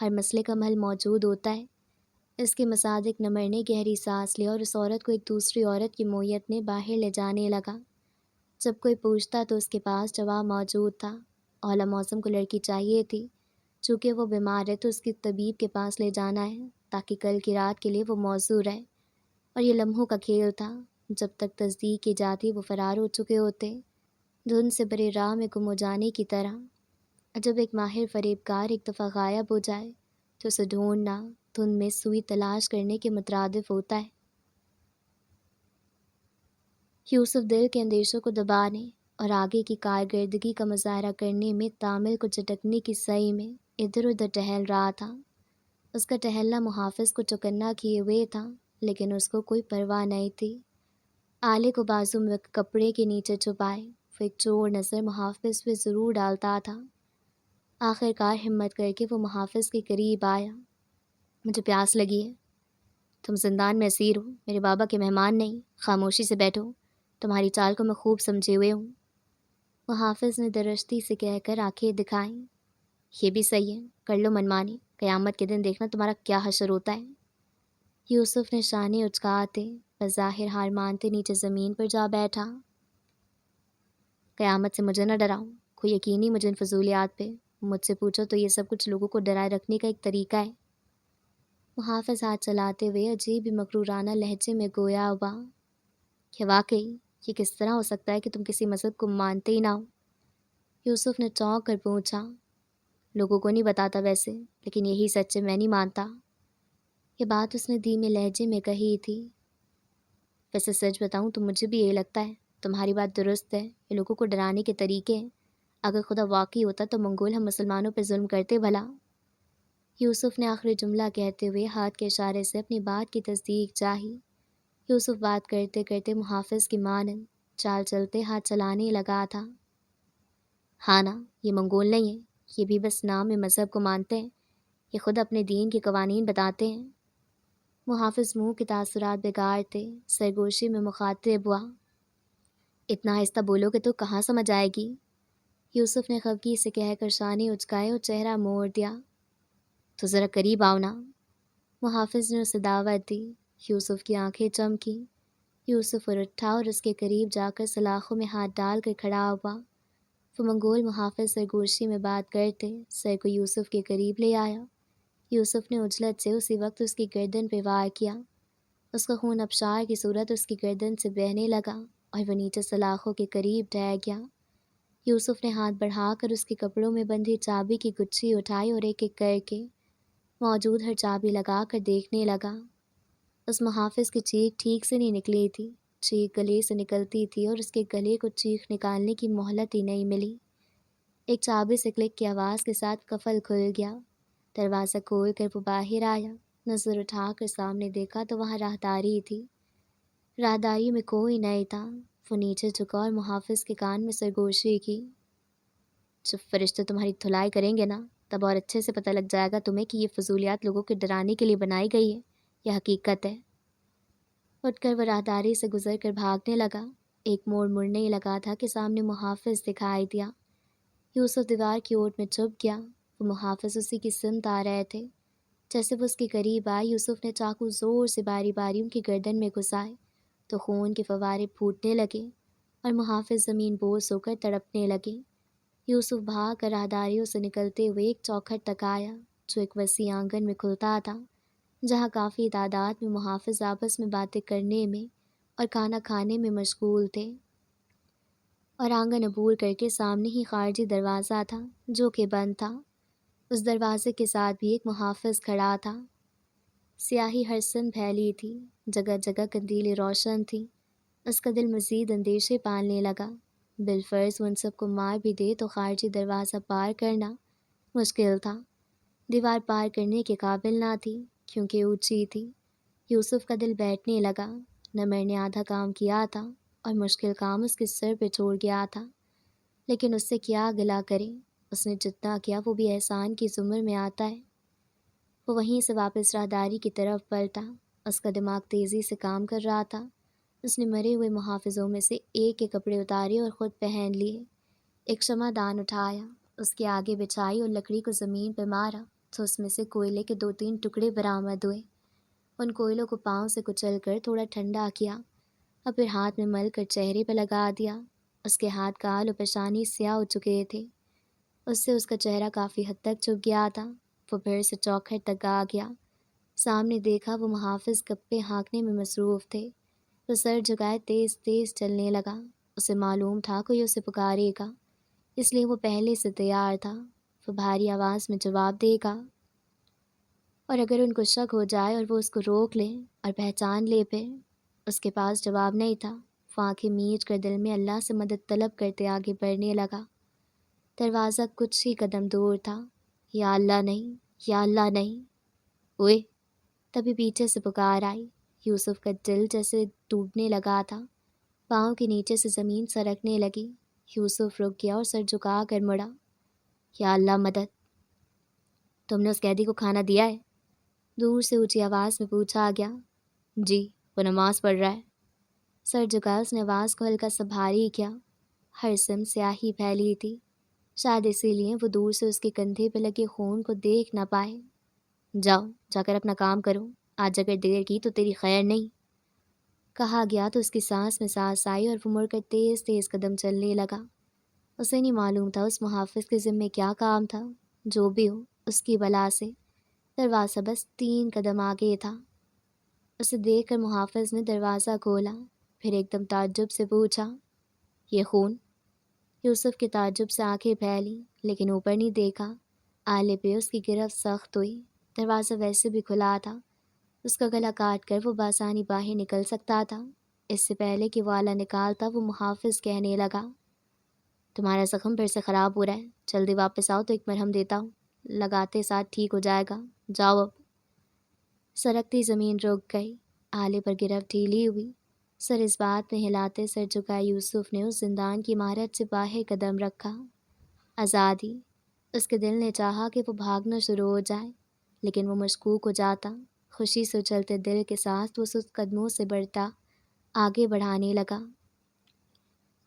ہر مسئلے کا حل موجود ہوتا ہے۔ اس کے مصادق نمر نے گہری سانس لیا اور اس عورت کو ایک دوسری عورت کی مویت میں باہر لے جانے لگا۔ جب کوئی پوچھتا تو اس کے پاس جواب موجود تھا۔ اولا موسم کو لڑکی چاہیے تھی، چونکہ وہ بیمار ہے تو اس کی طبیب کے پاس لے جانا ہے تاکہ کل کی رات کے لیے وہ موزوں رہے، اور یہ لمحوں کا کھیل تھا۔ جب تک تصدیق کی جاتی وہ فرار ہو چکے ہوتے، دھند سے بڑے راہ میں گم ہو جانے کی طرح۔ جب ایک ماہر فریب کار ایک دفعہ غائب ہو جائے تو اسے ڈھونڈنا دھند میں سوئی تلاش کرنے کے مترادف ہوتا ہے۔ یوسف دل کے اندیشوں کو دبانے اور آگے کی کارکردگی کا مظاہرہ کرنے میں تامل کو جھٹکنے کی سعی میں ادھر ادھر ٹہل رہا تھا۔ اس کا ٹہلنا محافظ کو چوکنا کیے ہوئے تھا، لیکن اس کو کوئی پرواہ نہیں تھی۔ آلے کو بازو میں کپڑے کے نیچے چھپائے وہ ایک چور نظر محافظ پہ ضرور ڈالتا تھا۔ آخر کار ہمت کر کے وہ محافظ کے قریب آیا۔ مجھے پیاس لگی ہے۔ تم زندان میں اسیر ہو، میرے بابا کے مہمان نہیں، خاموشی سے بیٹھو، تمہاری چال کو میں خوب سمجھے ہوئے ہوں۔ محافظ نے درشتی سے کہہ کر آنکھیں دکھائیں۔ یہ بھی صحیح ہے، کر لو منمانی، قیامت کے دن دیکھنا تمہارا کیا حشر ہوتا ہے۔ یوسف نے شانے اچکاتے بظاہر ہار مانتے نیچے زمین پر جا بیٹھا۔ قیامت سے مجھے نہ ڈراؤ، کوئی یقین نہیں مجھے ان فضولیات پہ، مجھ سے پوچھو تو یہ سب کچھ لوگوں کو ڈرائے رکھنے کا ایک طریقہ ہے۔ محافظ ہاتھ چلاتے ہوئے عجیب ہی مغرورانہ لہجے میں گویا ہوا کہ واقعی یہ کس طرح ہو سکتا ہے کہ تم کسی مذہب کو مانتے ہی نہ ہو؟ یوسف نے چونک کر پوچھا۔ لوگوں کو نہیں بتاتا ویسے، لیکن یہی سچ ہے، میں نہیں مانتا۔ یہ بات اس نے دھیمے لہجے میں کہی تھی۔ ویسے سچ بتاؤں تو مجھے بھی یہی لگتا ہے، تمہاری بات درست ہے، یہ لوگوں کو ڈرانے کے طریقے ہیں۔ اگر خدا واقعی ہوتا تو منگول ہم مسلمانوں پہ ظلم کرتے بھلا؟ یوسف نے آخری جملہ کہتے ہوئے ہاتھ کے اشارے سے اپنی بات کی تصدیق چاہی۔ یوسف بات کرتے کرتے محافظ کی مانند چال چلتے ہاتھ چلانے لگا تھا۔ ہاں نا، یہ منگول نہیں ہے، یہ بھی بس نام میں مذہب کو مانتے ہیں، یہ خود اپنے دین کے قوانین بتاتے ہیں۔ محافظ منہ کے تاثرات بگاڑتے سرگوشی میں مخاطب ہوا۔ اتنا آہستہ بولو کہ تو کہاں سمجھ آئے گی؟ یوسف نے خفگی سے کہہ کر شانے اچکائے اور چہرہ موڑ دیا۔ تو ذرا قریب آؤ نا۔ محافظ نے اسے دعوت دی۔ یوسف کی آنکھیں چمکی۔ یوسف اٹھا اور اس کے قریب جا کر سلاخوں میں ہاتھ ڈال کر کھڑا ہوا۔ وہ منگول محافظ سرگوشی میں بات کرتے سر کو یوسف کے قریب لے آیا۔ یوسف نے عجلت سے اسی وقت اس کی گردن پہ وار کیا۔ اس کا خون ابشار کی صورت اس کی گردن سے بہنے لگا اور وہ نیچے سلاخوں کے قریب ڈہ گیا۔ یوسف نے ہاتھ بڑھا کر اس کے کپڑوں میں بندھی چابی کی گچھی اٹھائی اور ایک ایک کر کے موجود ہر چابی لگا کر دیکھنے لگا۔ اس محافظ کی چیخ ٹھیک سے نہیں نکلی تھی، چیخ گلے سے نکلتی تھی اور اس کے گلے کو چیخ نکالنے کی مہلت ہی نہیں ملی۔ ایک چابی سے کلک کی آواز کے ساتھ قفل کھل گیا۔ دروازہ کھول کر وہ باہر آیا۔ نظر اٹھا کر سامنے دیکھا تو وہاں راہداری تھی۔ راہداری میں کوئی نہیں تھا۔ وہ نیچے جھکا اور محافظ کے کان میں سرگوشی کی۔ جب فرشتے تمہاری دھلائی کریں گے نا، تب اور اچھے سے پتہ لگ جائے گا تمہیں کہ یہ فضولیات لوگوں کے ڈرانے کے لیے بنائی گئی ہے یا حقیقت ہے۔ اٹھ کر وہ راہداری سے گزر کر بھاگنے لگا۔ ایک موڑ مڑنے ہی لگا تھا کہ سامنے محافظ دکھائی دیا۔ یوسف دیوار کی اوٹ میں چھپ گیا۔ وہ محافظ اسی کی سمت آ رہے تھے۔ جیسے وہ اس کے قریب آئے، یوسف نے چاقو زور سے باری باری ان کی گردن میں گھسائے تو خون کے فوارے پھوٹنے لگے اور محافظ زمین بوس ہو کر تڑپنے لگے۔ یوسف بھاگ کر راہداریوں سے نکلتے ہوئے ایک چوکھٹ تک آیا جو ایک وسیع آنگن میں کھلتا تھا، جہاں کافی تعداد میں محافظ آپس میں باتیں کرنے میں اور کھانا کھانے میں مشغول تھے، اور آنگن عبور کر کے سامنے ہی خارجی دروازہ تھا جو کہ بند تھا۔ اس دروازے کے ساتھ بھی ایک محافظ کھڑا تھا۔ سیاہی ہر سمت پھیلی تھی، جگہ جگہ قندیلیں روشن تھیں۔ اس کا دل مزید اندیشے پالنے لگا۔ بالفرض وہ ان سب کو مار بھی دے تو خارجی دروازہ پار کرنا مشکل تھا۔ دیوار پار کرنے کے قابل نہ تھی کیونکہ اونچی تھی۔ یوسف کا دل بیٹھنے لگا۔ نمر نے آدھا کام کیا تھا اور مشکل کام اس کے سر پہ چھوڑ گیا تھا، لیکن اس سے کیا گلہ کرے؟ اس نے جتنا کیا وہ بھی احسان کی زمر میں آتا ہے۔ وہ وہیں سے واپس راہداری کی طرف پلٹا۔ اس کا دماغ تیزی سے کام کر رہا تھا۔ اس نے مرے ہوئے محافظوں میں سے ایک کے کپڑے اتارے اور خود پہن لیے۔ ایک شمع دان اٹھایا، اس کے آگے بچھائی اور لکڑی کو زمین پہ مارا تو اس میں سے کوئلے کے 2-3 ٹکڑے برآمد ہوئے۔ ان کوئلوں کو پاؤں سے کچل کر تھوڑا ٹھنڈا کیا اور پھر ہاتھ میں مل کر چہرے پہ لگا دیا۔ اس کے ہاتھ گال اور پیشانی سیاہ ہو چکے تھے۔ اس سے اس کا چہرہ کافی حد تک چھپ گیا تھا۔ وہ پھر سے چوکھٹ تک آ گیا۔ سامنے دیکھا وہ محافظ گپے ہانکنے میں مصروف تھے۔ وہ سر جھکائے تیز تیز چلنے لگا۔ اسے معلوم تھا کوئی اسے پکارے گا، اس لیے وہ پہلے سے تیار تھا۔ وہ بھاری آواز میں جواب دے گا، اور اگر ان کو شک ہو جائے اور وہ اس کو روک لیں اور پہچان لے پھر؟ اس کے پاس جواب نہیں تھا۔ وہ آنکھیں میچ کر دل میں اللہ سے مدد طلب کرتے آگے بڑھنے لگا۔ دروازہ کچھ ہی قدم دور تھا۔ یا اللہ نہیں، یا اللہ نہیں۔ اوئے! تبھی پیچھے سے پکار آئی۔ یوسف کا دل جیسے ٹوٹنے لگا تھا۔ پاؤں کے نیچے سے زمین سرکنے لگی۔ یوسف رک گیا اور سر جھکا کر مڑا۔ یا اللہ مدد! تم نے اس قیدی کو کھانا دیا ہے؟ دور سے اونچی آواز میں پوچھا گیا۔ جی، وہ نماز پڑھ رہا ہے۔ سر جھکا اس نے آواز کو ہلکا سا بھاری کیا۔ ہر سم سیاہی پھیلی تھی، شاید اسی لیے وہ دور سے اس کے کندھے پہ لگے خون کو دیکھ نہ پائے۔ جاؤ، جا کر اپنا کام کرو، آج اگر دیر کی تو تیری خیر نہیں۔ کہا گیا تو اس کی سانس میں سانس آئی اور وہ مڑ کر تیز تیز قدم چلنے لگا۔ اسے نہیں معلوم تھا اس محافظ کے ذمے کیا کام تھا۔ جو بھی ہو، اس کی بلا سے دروازہ بس 3 قدم آگے تھا۔ اسے دیکھ کر محافظ نے دروازہ کھولا، پھر ایک دم تعجب سے پوچھا، یہ خون؟ یوسف کے تعجب سے آنکھیں پھیلی، لیکن اوپر نہیں دیکھا۔ آلے پہ اس کی گرفت سخت ہوئی۔ دروازہ ویسے بھی کھلا تھا، اس کا گلا کاٹ کر وہ بآسانی باہر نکل سکتا تھا۔ اس سے پہلے کہ وہ آلہ نکالتا وہ محافظ کہنے لگا، تمہارا زخم پھر سے خراب ہو رہا ہے، جلدی واپس آؤ تو ایک مرہم دیتا ہوں، لگاتے ساتھ ٹھیک ہو جائے گا، جاؤ اب۔ سرکتی زمین رک گئی، آلے پر گرفت ڈھیلی ہوئی۔ سر اس بات میں ہلاتے سر جھکائے یوسف نے اس زندان کی عمارت سے باہر قدم رکھا۔ آزادی! اس کے دل نے چاہا کہ وہ بھاگنا شروع ہو جائے، لیکن وہ مشکوک ہو جاتا۔ خوشی سے اچھلتے دل کے ساتھ وہ سست قدموں سے بڑھتا آگے بڑھانے لگا۔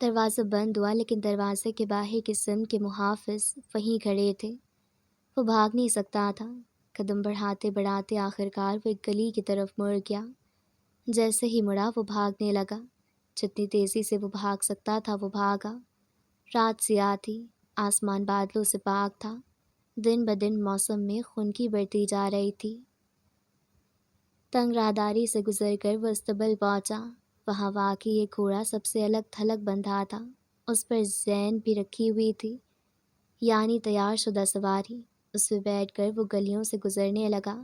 دروازہ بند ہوا، لیکن دروازے کے باہر کے سمت کے محافظ وہیں کھڑے تھے۔ وہ بھاگ نہیں سکتا تھا۔ قدم بڑھاتے بڑھاتے آخرکار وہ ایک گلی کی طرف مڑ گیا۔ جیسے ہی مڑا وہ بھاگنے لگا۔ جتنی تیزی سے وہ بھاگ سکتا تھا وہ بھاگا۔ رات سیاہ تھی، آسمان بادلوں سے پاک تھا۔ دن بدن موسم میں خنکی بڑھتی جا رہی تھی۔ تنگ راہداری سے گزر کر وہ استبل پہنچا۔ وہاں واقعی ایک گھوڑا سب سے الگ تھلگ بندھا تھا۔ اس پر زین بھی رکھی ہوئی تھی، یعنی تیار شدہ سواری۔ اس پہ بیٹھ کر وہ گلیوں سے گزرنے لگا۔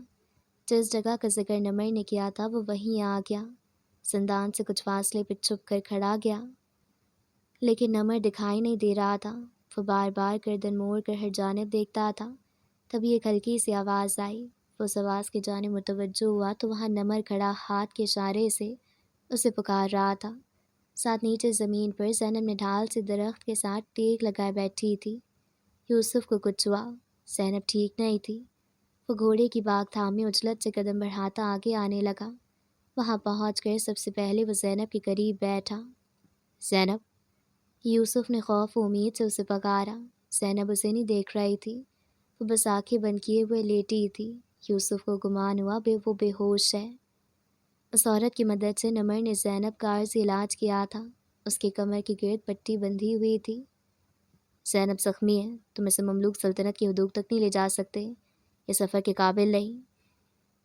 جس جگہ کا ذکر نمر نے کیا تھا وہ وہیں آ گیا۔ زندان سے کچھ فاصلے پہ چھپ کر کھڑا گیا، لیکن نمر دکھائی نہیں دے رہا تھا۔ وہ بار بار گردن موڑ کر ہر جانب دیکھتا تھا۔ تبھی ایک ہلکی سی آواز آئی۔ وہ اس آواز کی جانب متوجہ ہوا تو وہاں نمر کھڑا ہاتھ کے اشارے سے اسے پکار رہا تھا۔ ساتھ نیچے زمین پر زینب نے ڈھال سے درخت کے ساتھ ٹیک لگائے بیٹھی تھی۔ یوسف کو کچھ ہوا، زینب ٹھیک نہیں تھی۔ وہ گھوڑے کی باگ تھامے اجلت سے قدم بڑھاتا آگے آنے لگا۔ وہاں پہنچ کر سب سے پہلے وہ زینب کے قریب بیٹھا۔ زینب! یوسف نے خوف و امید سے اسے پکارا۔ زینب اسے نہیں دیکھ رہی تھی، وہ بس آنکھیں بند کیے ہوئے لیٹی تھی۔ یوسف کو گمان ہوا وہ بے ہوش ہے۔ اس عورت کی مدد سے نمر نے زینب کا عارضی علاج کیا تھا۔ اس کی کمر کی گرد پٹی بندھی ہوئی تھی۔ زینب زخمی ہے، تم اسے مملوک سلطنت کی حدود تک نہیں لے جا سکتے، یہ سفر کے قابل نہیں۔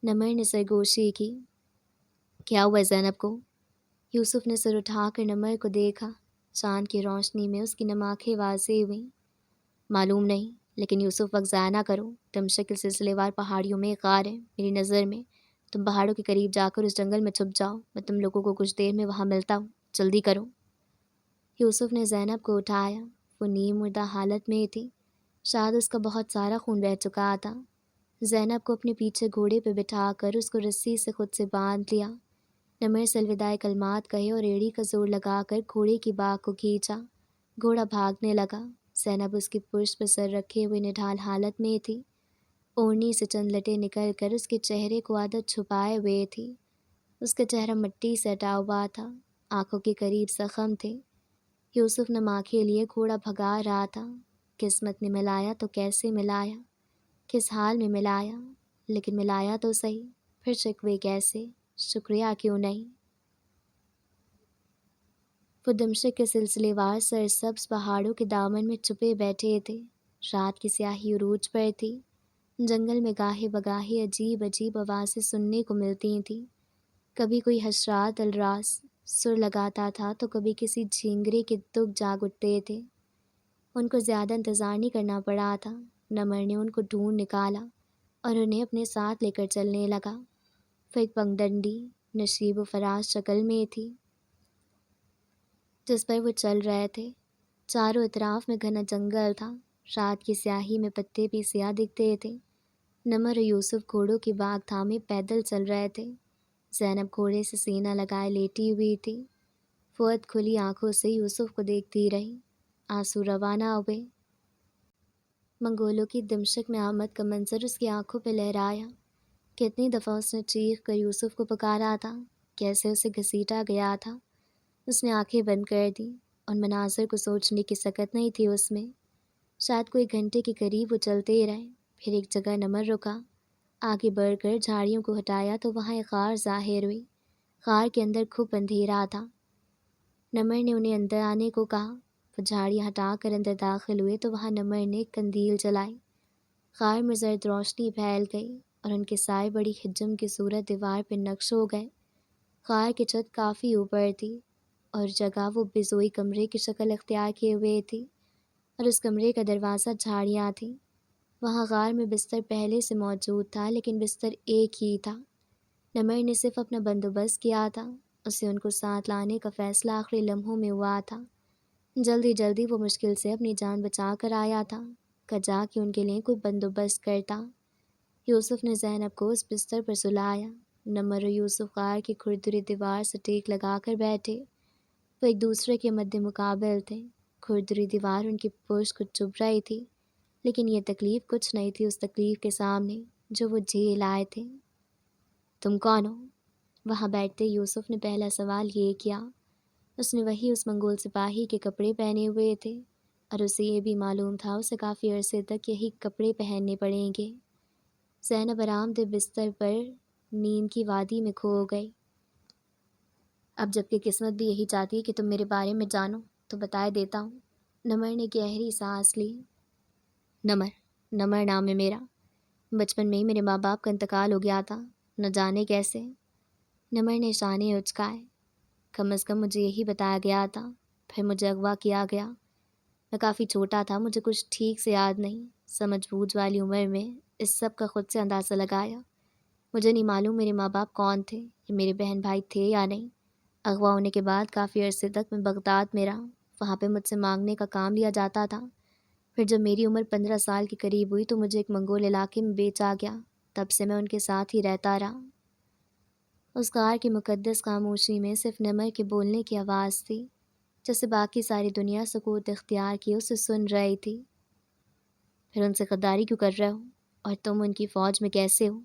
نمر نے سرگوشی کی۔ کیا ہوا ہے زینب کو؟ یوسف نے سر اٹھا کر نمر کو دیکھا۔ چاند کی روشنی میں اس کی نم آنکھیں واضح ہوئیں۔ معلوم نہیں، لیکن یوسف وقت ضائع نہ کرو۔ دمشق کے سلسلے وار پہاڑیوں میں ایک غار ہے، میری نظر میں۔ تم پہاڑوں کے قریب جا کر اس جنگل میں چھپ جاؤ، میں تم لوگوں کو کچھ دیر میں وہاں ملتا ہوں، جلدی کرو۔ یوسف نے زینب کو اٹھایا۔ وہ نیم مردہ حالت میں تھی، شاید اس کا بہت سارا خون بہہ چکا تھا۔ زینب کو اپنے پیچھے گھوڑے پہ بٹھا کر اس کو رسی سے خود سے باندھ لیا۔ نمر سے الوداعی کلمات کہے اور ایڑی کا زور لگا کر گھوڑے کی باگ کو کھینچا۔ گھوڑا بھاگنے لگا۔ زینب اس کی پشت پہ سر رکھے ہوئے نڈھال حالت میں تھی۔ اوڑھنی سے چند لٹیں نکل کر اس کے چہرے کو عادت چھپائے ہوئے تھی۔ اس کا چہرہ مٹی سے ہٹا ہوا تھا، آنکھوں کے قریب زخم تھے۔ یوسف نم آنکھیں لیے گھوڑا بھگا رہا تھا۔ قسمت نے ملایا تو کیسے ملایا، کس حال میں ملایا، لیکن ملایا تو صحیح، پھر شکوے کیسے، شکریہ کیوں نہیں۔ وہ دمشق کے سلسلے وار سرسبز پہاڑوں کے دامن میں چھپے بیٹھے تھے۔ رات کی سیاہی عروج پر تھی۔ جنگل میں گاہے بگاہے عجیب عجیب آوازیں سننے کو ملتی تھیں۔ کبھی کوئی حشرات الراس سر لگاتا تھا تو کبھی کسی جھینگرے کے تک جاگ اٹھتے تھے۔ ان کو زیادہ انتظار نہیں کرنا پڑا تھا۔ نمر نے ان کو ڈھونڈ نکالا اور انہیں اپنے ساتھ لے کر چلنے لگا۔ وہ ایک پگڈنڈی نشیب و فراز شکل میں تھی جس پر وہ چل رہے تھے۔ چاروں اطراف میں گھنا جنگل تھا۔ رات کی سیاہی میں پتے بھی سیاہ دکھتے تھے۔ نمر اور یوسف گھوڑوں کی باگ تھامے پیدل چل رہے تھے۔ زینب گھوڑے سے سینہ لگائے لیٹی ہوئی تھی۔ فواد کھلی آنکھوں سے یوسف کو دیکھتی رہی۔ آنسو روانہ ہوئے۔ منگولوں کی دمشق میں آمد کا منظر اس کی آنکھوں پہ لہرایا۔ کتنی دفعہ اس نے چیخ کر یوسف کو پکارا تھا، کیسے اسے گھسیٹا گیا تھا۔ اس نے آنکھیں بند کر دیں۔ ان مناظر کو سوچنے کی سکت نہیں تھی اس میں۔ شاید کوئی گھنٹے کے قریب وہ چلتے رہے، پھر ایک جگہ نمر رکا۔ آگے بڑھ کر جھاڑیوں کو ہٹایا تو وہاں ایک غار ظاہر ہوئی۔ غار کے اندر خوب اندھیرا تھا۔ نمر نے انہیں اندر آنے کو کہا۔ وہ جھاڑیاں ہٹا کر اندر داخل ہوئے تو وہاں نمر نے ایک قندیل جلائی۔ غار میں زرد روشنی پھیل گئی اور ان کے سائے بڑی حجم کی صورت دیوار پہ نقش ہو گئے۔ غار کی چھت کافی اوپر تھی اور جگہ وہ بزوئی کمرے کی شکل اختیار کیے ہوئے تھی اور اس کمرے کا دروازہ جھاڑیاں تھیں۔ وہاں غار میں بستر پہلے سے موجود تھا، لیکن بستر ایک ہی تھا۔ نمر نے صرف اپنا بندوبست کیا تھا۔ اسے ان کو ساتھ لانے کا فیصلہ آخری لمحوں میں ہوا تھا۔ جلدی جلدی وہ مشکل سے اپنی جان بچا کر آیا تھا کہ جا کے ان کے لیے کوئی بندوبست کرتا۔ یوسف نے زینب کو اس بستر پر سلایا۔ نمر اور یوسف غار کی کھردری دیوار سے ٹیک لگا کر بیٹھے۔ وہ ایک دوسرے کے مد مقابل تھے۔ کھردری دیوار ان کی پشت کو چبھ رہی تھی، لیکن یہ تکلیف کچھ نہیں تھی اس تکلیف کے سامنے جو وہ جھیل آئے تھے۔ تم کون ہو؟ وہاں بیٹھتے یوسف نے پہلا سوال یہ کیا۔ اس نے وہی اس منگول سپاہی کے کپڑے پہنے ہوئے تھے اور اسے یہ بھی معلوم تھا اسے کافی عرصے تک یہی کپڑے پہننے پڑیں گے۔ زینب آرام دہ بستر پر نیند کی وادی میں کھو گئی۔ اب جب کہ قسمت بھی یہی چاہتی ہے کہ تم میرے بارے میں جانو تو بتائے دیتا ہوں۔ نمر نے گہری سانس لی۔ نمر نام ہے میرا۔ بچپن میں ہی میرے ماں باپ کا انتقال ہو گیا تھا، نہ جانے کیسے۔ نمر نے شانے اچکائے۔ کم از کم مجھے یہی بتایا گیا تھا، پھر مجھے اغوا کیا گیا۔ میں کافی چھوٹا تھا، مجھے کچھ ٹھیک سے یاد نہیں۔ سمجھ بوجھ والی عمر میں اس سب کا خود سے اندازہ لگایا۔ مجھے نہیں معلوم میرے ماں باپ کون تھے یا میرے بہن بھائی تھے یا نہیں۔ اغوا ہونے کے بعد کافی عرصے تک میں بغداد میں رہا۔ وہاں پہ مجھ سے مانگنے کا کام لیا جاتا تھا۔ پھر جب میری عمر 15 سال کے قریب ہوئی تو مجھے ایک منگول علاقے میں بیچا گیا۔ تب سے میں ان کے ساتھ ہی رہتا رہا۔ اس غار کی مقدس خاموشی میں صرف نمر کے بولنے کی آواز تھی، جیسے باقی ساری دنیا سکوت اختیار کیے اسے سن رہی تھی۔ پھر ان سے غداری کیوں کر رہے ہو؟ اور تم ان کی فوج میں کیسے ہو؟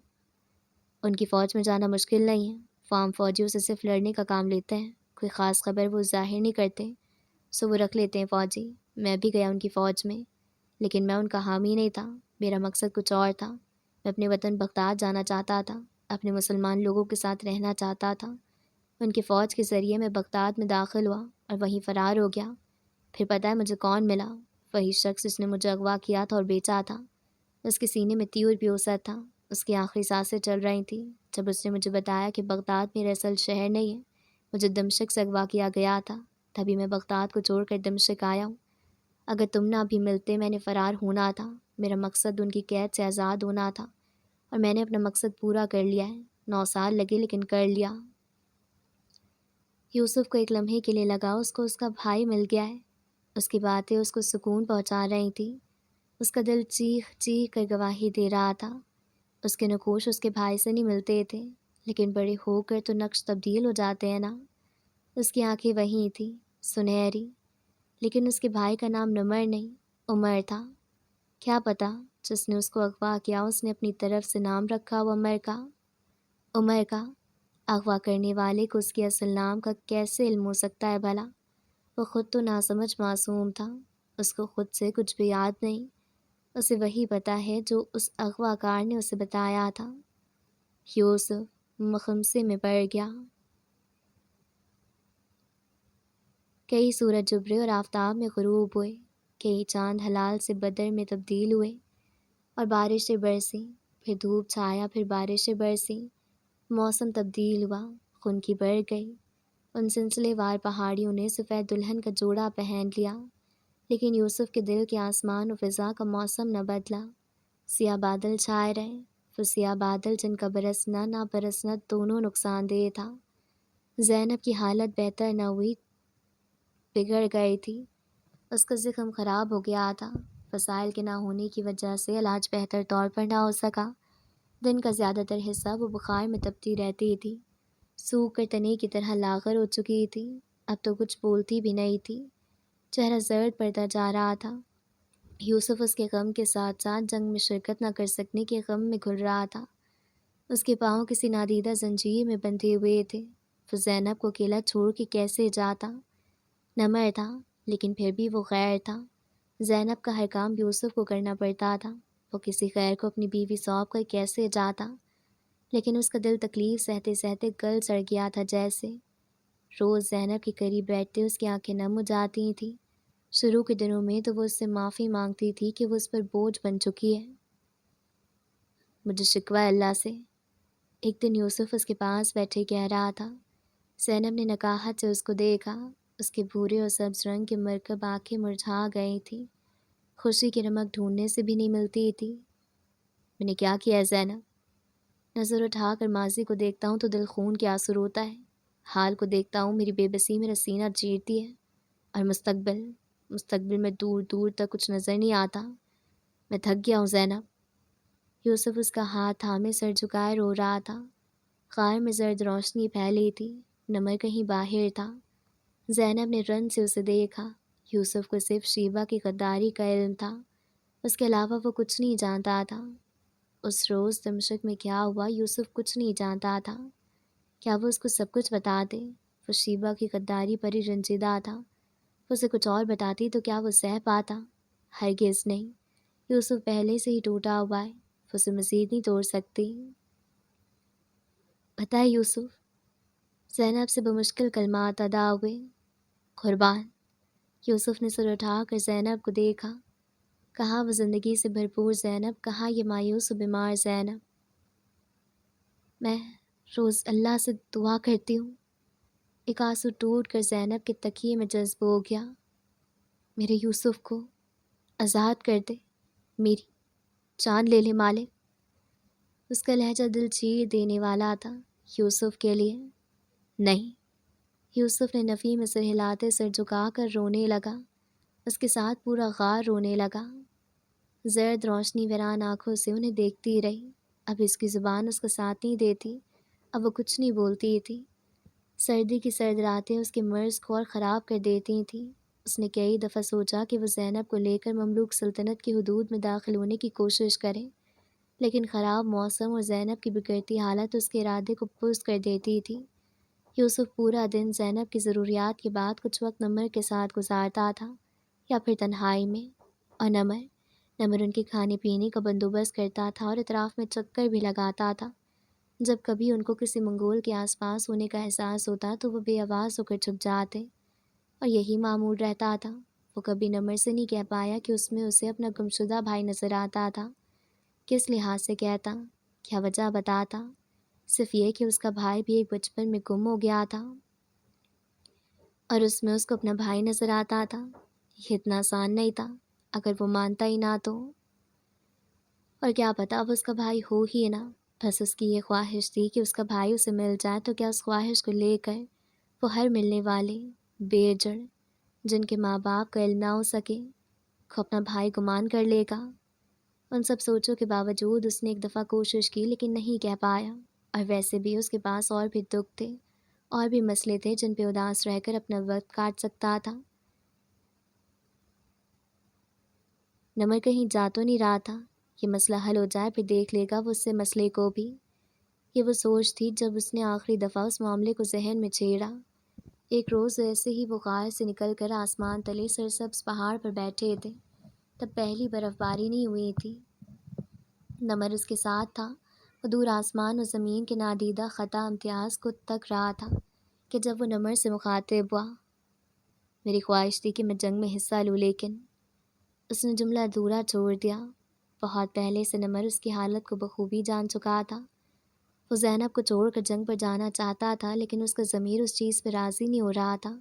ان کی فوج میں جانا مشکل نہیں ہے۔ فارم فوجیوں سے صرف لڑنے کا کام لیتے ہیں، کوئی خاص خبر وہ ظاہر نہیں کرتے، سو وہ رکھ لیتے ہیں فوجی۔ میں بھی گیا ان کی فوج میں، لیکن میں ان کا حامی نہیں تھا۔ میرا مقصد کچھ اور تھا۔ میں اپنے وطن بغداد جانا چاہتا تھا، اپنے مسلمان لوگوں کے ساتھ رہنا چاہتا تھا۔ ان کی فوج کے ذریعے میں بغداد میں داخل ہوا اور وہیں فرار ہو گیا۔ پھر پتہ ہے مجھے کون ملا؟ وہی شخص جس نے مجھے اغوا کیا تھا اور بیچا تھا۔ اس کے سینے میں تیور پیوسا تھا، اس کی آخری سانسیں چل رہی تھیں جب اس نے مجھے بتایا کہ بغداد میرا اصل شہر نہیں ہے، مجھے دمشق سے اغوا کیا گیا تھا۔ تبھی میں بغداد کو چھوڑ کر دمشق آیا ہوں۔ اگر تم نہ بھی ملتے میں نے فرار ہونا تھا۔ میرا مقصد ان کی قید سے آزاد ہونا تھا اور میں نے اپنا مقصد پورا کر لیا ہے۔ 9 سال لگے لیکن کر لیا۔ یوسف کو ایک لمحے کے لیے لگا اس کو اس کا بھائی مل گیا ہے۔ اس کی باتیں اس کو سکون پہنچا رہی تھیں۔ اس کا دل چیخ چیخ کر گواہی دے رہا تھا۔ اس کے نقوش اس کے بھائی سے نہیں ملتے تھے، لیکن بڑے ہو کر تو نقش تبدیل ہو جاتے ہیں نا۔ اس کی آنکھیں وہیں تھیں، سنہری، لیکن اس کے بھائی کا نام نمر نہیں، عمر تھا۔ کیا پتہ جس نے اس کو اغوا کیا اس نے اپنی طرف سے نام رکھا وہ عمر کا۔ اغوا کرنے والے کو اس کے اصل نام کا کیسے علم ہو سکتا ہے بھلا؟ وہ خود تو ناسمجھ معصوم تھا، اس کو خود سے کچھ بھی یاد نہیں۔ اسے وہی پتہ ہے جو اس اغوا کار نے اسے بتایا تھا۔ یوسف مخمصے میں پڑ گیا۔ کئی سورج ابھرے اور آفتاب میں غروب ہوئے، کئی چاند ہلال سے بدر میں تبدیل ہوئے اور بارشیں برسیں، پھر دھوپ چھایا، پھر بارشیں برسیں، موسم تبدیل ہوا، خنکی بڑھ گئی۔ ان سلسلے وار پہاڑیوں نے سفید دلہن کا جوڑا پہن لیا، لیکن یوسف کے دل کے آسمان و فضا کا موسم نہ بدلا۔ سیاہ بادل چھائے رہے، وہ سیاہ بادل جن کا برسنا نہ برسنا دونوں نقصان دہ تھا۔ زینب کی حالت بہتر نہ ہوئی، بگڑ گئی تھی۔ اس کا زخم خراب ہو گیا تھا۔ وسائل کے نہ ہونے کی وجہ سے علاج بہتر طور پر نہ ہو سکا۔ دن کا زیادہ تر حصہ وہ بخار میں تپتی رہتی تھی، سوکھ کر تنے کی طرح لاغر ہو چکی تھی۔ اب تو کچھ بولتی بھی نہیں تھی، چہرہ زرد پڑتا جا رہا تھا۔ یوسف اس کے غم کے ساتھ ساتھ جنگ میں شرکت نہ کر سکنے کے غم میں گھل رہا تھا۔ اس کے پاؤں کسی نادیدہ زنجیر میں بندھے ہوئے تھے۔ وہ زینب کو اکیلا چھوڑ کے کیسے جاتا؟ نمر تھا، لیکن پھر بھی وہ غیر تھا۔ زینب کا ہر کام یوسف کو کرنا پڑتا تھا۔ وہ کسی غیر کو اپنی بیوی سونپ کر کیسے جاتا؟ لیکن اس کا دل تکلیف سہتے سہتے گل سڑ گیا تھا جیسے۔ روز زینب کے قریب بیٹھتے اس کی آنکھیں نم ہو جاتی تھیں۔ شروع کے دنوں میں تو وہ اس سے معافی مانگتی تھی کہ وہ اس پر بوجھ بن چکی ہے۔ مجھے شکوہ ہے اللہ سے۔ ایک دن یوسف اس کے پاس بیٹھے کہہ رہا تھا۔ زینب نے نکاہت سے اس کو دیکھا۔ اس کے بھورے اور سبز رنگ کے مرکب آنکھیں مرجھا گئی تھیں، خوشی کی رمق ڈھونڈنے سے بھی نہیں ملتی تھی۔ میں نے کیا کیا ہے زینب؟ نظر اٹھا کر ماضی کو دیکھتا ہوں تو دل خون کے آنسو روتا ہے۔ حال کو دیکھتا ہوں میری بے بسی میرا سینہ چیرتی ہے، اور مستقبل میں دور دور تک کچھ نظر نہیں آتا۔ میں تھک گیا ہوں زینب۔ یوسف اس کا ہاتھ تھامے سر جھکائے رو رہا تھا۔ غار میں زرد روشنی پھیلی تھی، نمر کہیں باہر تھا۔ زینب نے رن سے اسے دیکھا۔ یوسف کو صرف شیبہ کی غداری کا علم تھا، اس کے علاوہ وہ کچھ نہیں جانتا تھا۔ اس روز دمشق میں کیا ہوا یوسف کچھ نہیں جانتا تھا۔ کیا وہ اس کو سب کچھ بتا دے؟ وہ شیبہ کی غداری پر ہی رنجیدہ تھا۔ وہ اسے کچھ اور بتاتی تو کیا وہ سہ پاتا؟ ہرگز نہیں۔ یوسف پہلے سے ہی ٹوٹا ہوا ہے، وہ اسے مزید نہیں توڑ سکتی۔ بتائے یوسف، زینب سے بمشکل کلمات ادا ہوئے۔ قربان۔ یوسف نے سر اٹھا کر زینب کو دیکھا۔ کہاں وہ زندگی سے بھرپور زینب، کہاں یہ مایوس و بیمار زینب؟ میں روز اللہ سے دعا کرتی ہوں۔ ایک آنسو ٹوٹ کر زینب کے تکیے میں جذب ہو گیا۔ میرے یوسف کو آزاد کر دے، میری جان لے لے مالک۔ اس کا لہجہ دل چیر دینے والا تھا۔ یوسف کے لیے نہیں۔ یوسف نے نفی میں سر ہلاتے سر جھکا کر رونے لگا۔ اس کے ساتھ پورا غار رونے لگا۔ زرد روشنی ویران آنکھوں سے انہیں دیکھتی رہی۔ اب اس کی زبان اس کا ساتھ نہیں دیتی، اب وہ کچھ نہیں بولتی تھی۔ سردی کی سرد راتیں اس کے مرض کو اور خراب کر دیتی تھیں۔ اس نے کئی دفعہ سوچا کہ وہ زینب کو لے کر مملوک سلطنت کی حدود میں داخل ہونے کی کوشش کرے، لیکن خراب موسم اور زینب کی بگڑتی حالت اس کے ارادے کو پست کر دیتی تھی۔ یوسف پورا دن زینب کی ضروریات کے بعد کچھ وقت نمر کے ساتھ گزارتا تھا، یا پھر تنہائی میں، اور نمر ان کے کھانے پینے کا بندوبست کرتا تھا اور اطراف میں چکر بھی لگاتا تھا۔ جب کبھی ان کو کسی منگول کے آس پاس ہونے کا احساس ہوتا تو وہ بے آواز ہو کر چھپ جاتے، اور یہی معمول رہتا تھا۔ وہ کبھی نمر سے نہیں کہہ پایا کہ اس میں اسے اپنا گمشدہ بھائی نظر آتا تھا۔ کس لحاظ سے کہتا؟ کیا وجہ بتاتا؟ صرف یہ کہ اس کا بھائی بھی ایک بچپن میں گم ہو گیا تھا، اور اس میں اس کو اپنا بھائی نظر آتا تھا۔ یہ اتنا آسان نہیں تھا، اگر وہ مانتا ہی نہ تو۔ اور کیا پتا وہ اس کا بھائی ہو ہی نہ، بس اس کی یہ خواہش تھی کہ اس کا بھائی اسے مل جائے، تو کیا اس خواہش کو لے کر وہ ہر ملنے والے بے جڑ جن کے ماں باپ کا علم نہ ہو سکے کو اپنا بھائی گمان کر لے گا؟ ان سب سوچوں کے باوجود اس نے ایک دفعہ کوشش کی، لیکن نہیں کہہ پایا۔ اور ویسے بھی اس کے پاس اور بھی دکھ تھے، اور بھی مسئلے تھے جن پہ اداس رہ کر اپنا وقت کاٹ سکتا تھا۔ نمر کہیں جا تو نہیں رہا تھا؟ یہ مسئلہ حل ہو جائے پھر دیکھ لے گا وہ اس سے مسئلے کو بھی۔ یہ وہ سوچ تھی جب اس نے آخری دفعہ اس معاملے کو ذہن میں چھیڑا۔ ایک روز ایسے ہی وہ غار سے نکل کر آسمان تلے سرسبز پہاڑ پر بیٹھے تھے۔ تب پہلی برف باری نہیں ہوئی تھی۔ نمر اس کے ساتھ تھا۔ وہ دور آسمان اور زمین کے نادیدہ خطا امتیاز کو تک رہا تھا کہ جب وہ نمر سے مخاطب ہوا، میری خواہش تھی کہ میں جنگ میں حصہ لوں، لیکن اس نے جملہ ادھورا چھوڑ دیا۔ بہت پہلے سے نمر اس کی حالت کو بخوبی جان چکا تھا۔ وہ زینب کو چھوڑ کر جنگ پر جانا چاہتا تھا، لیکن اس کا ضمیر اس چیز پہ راضی نہیں ہو رہا تھا۔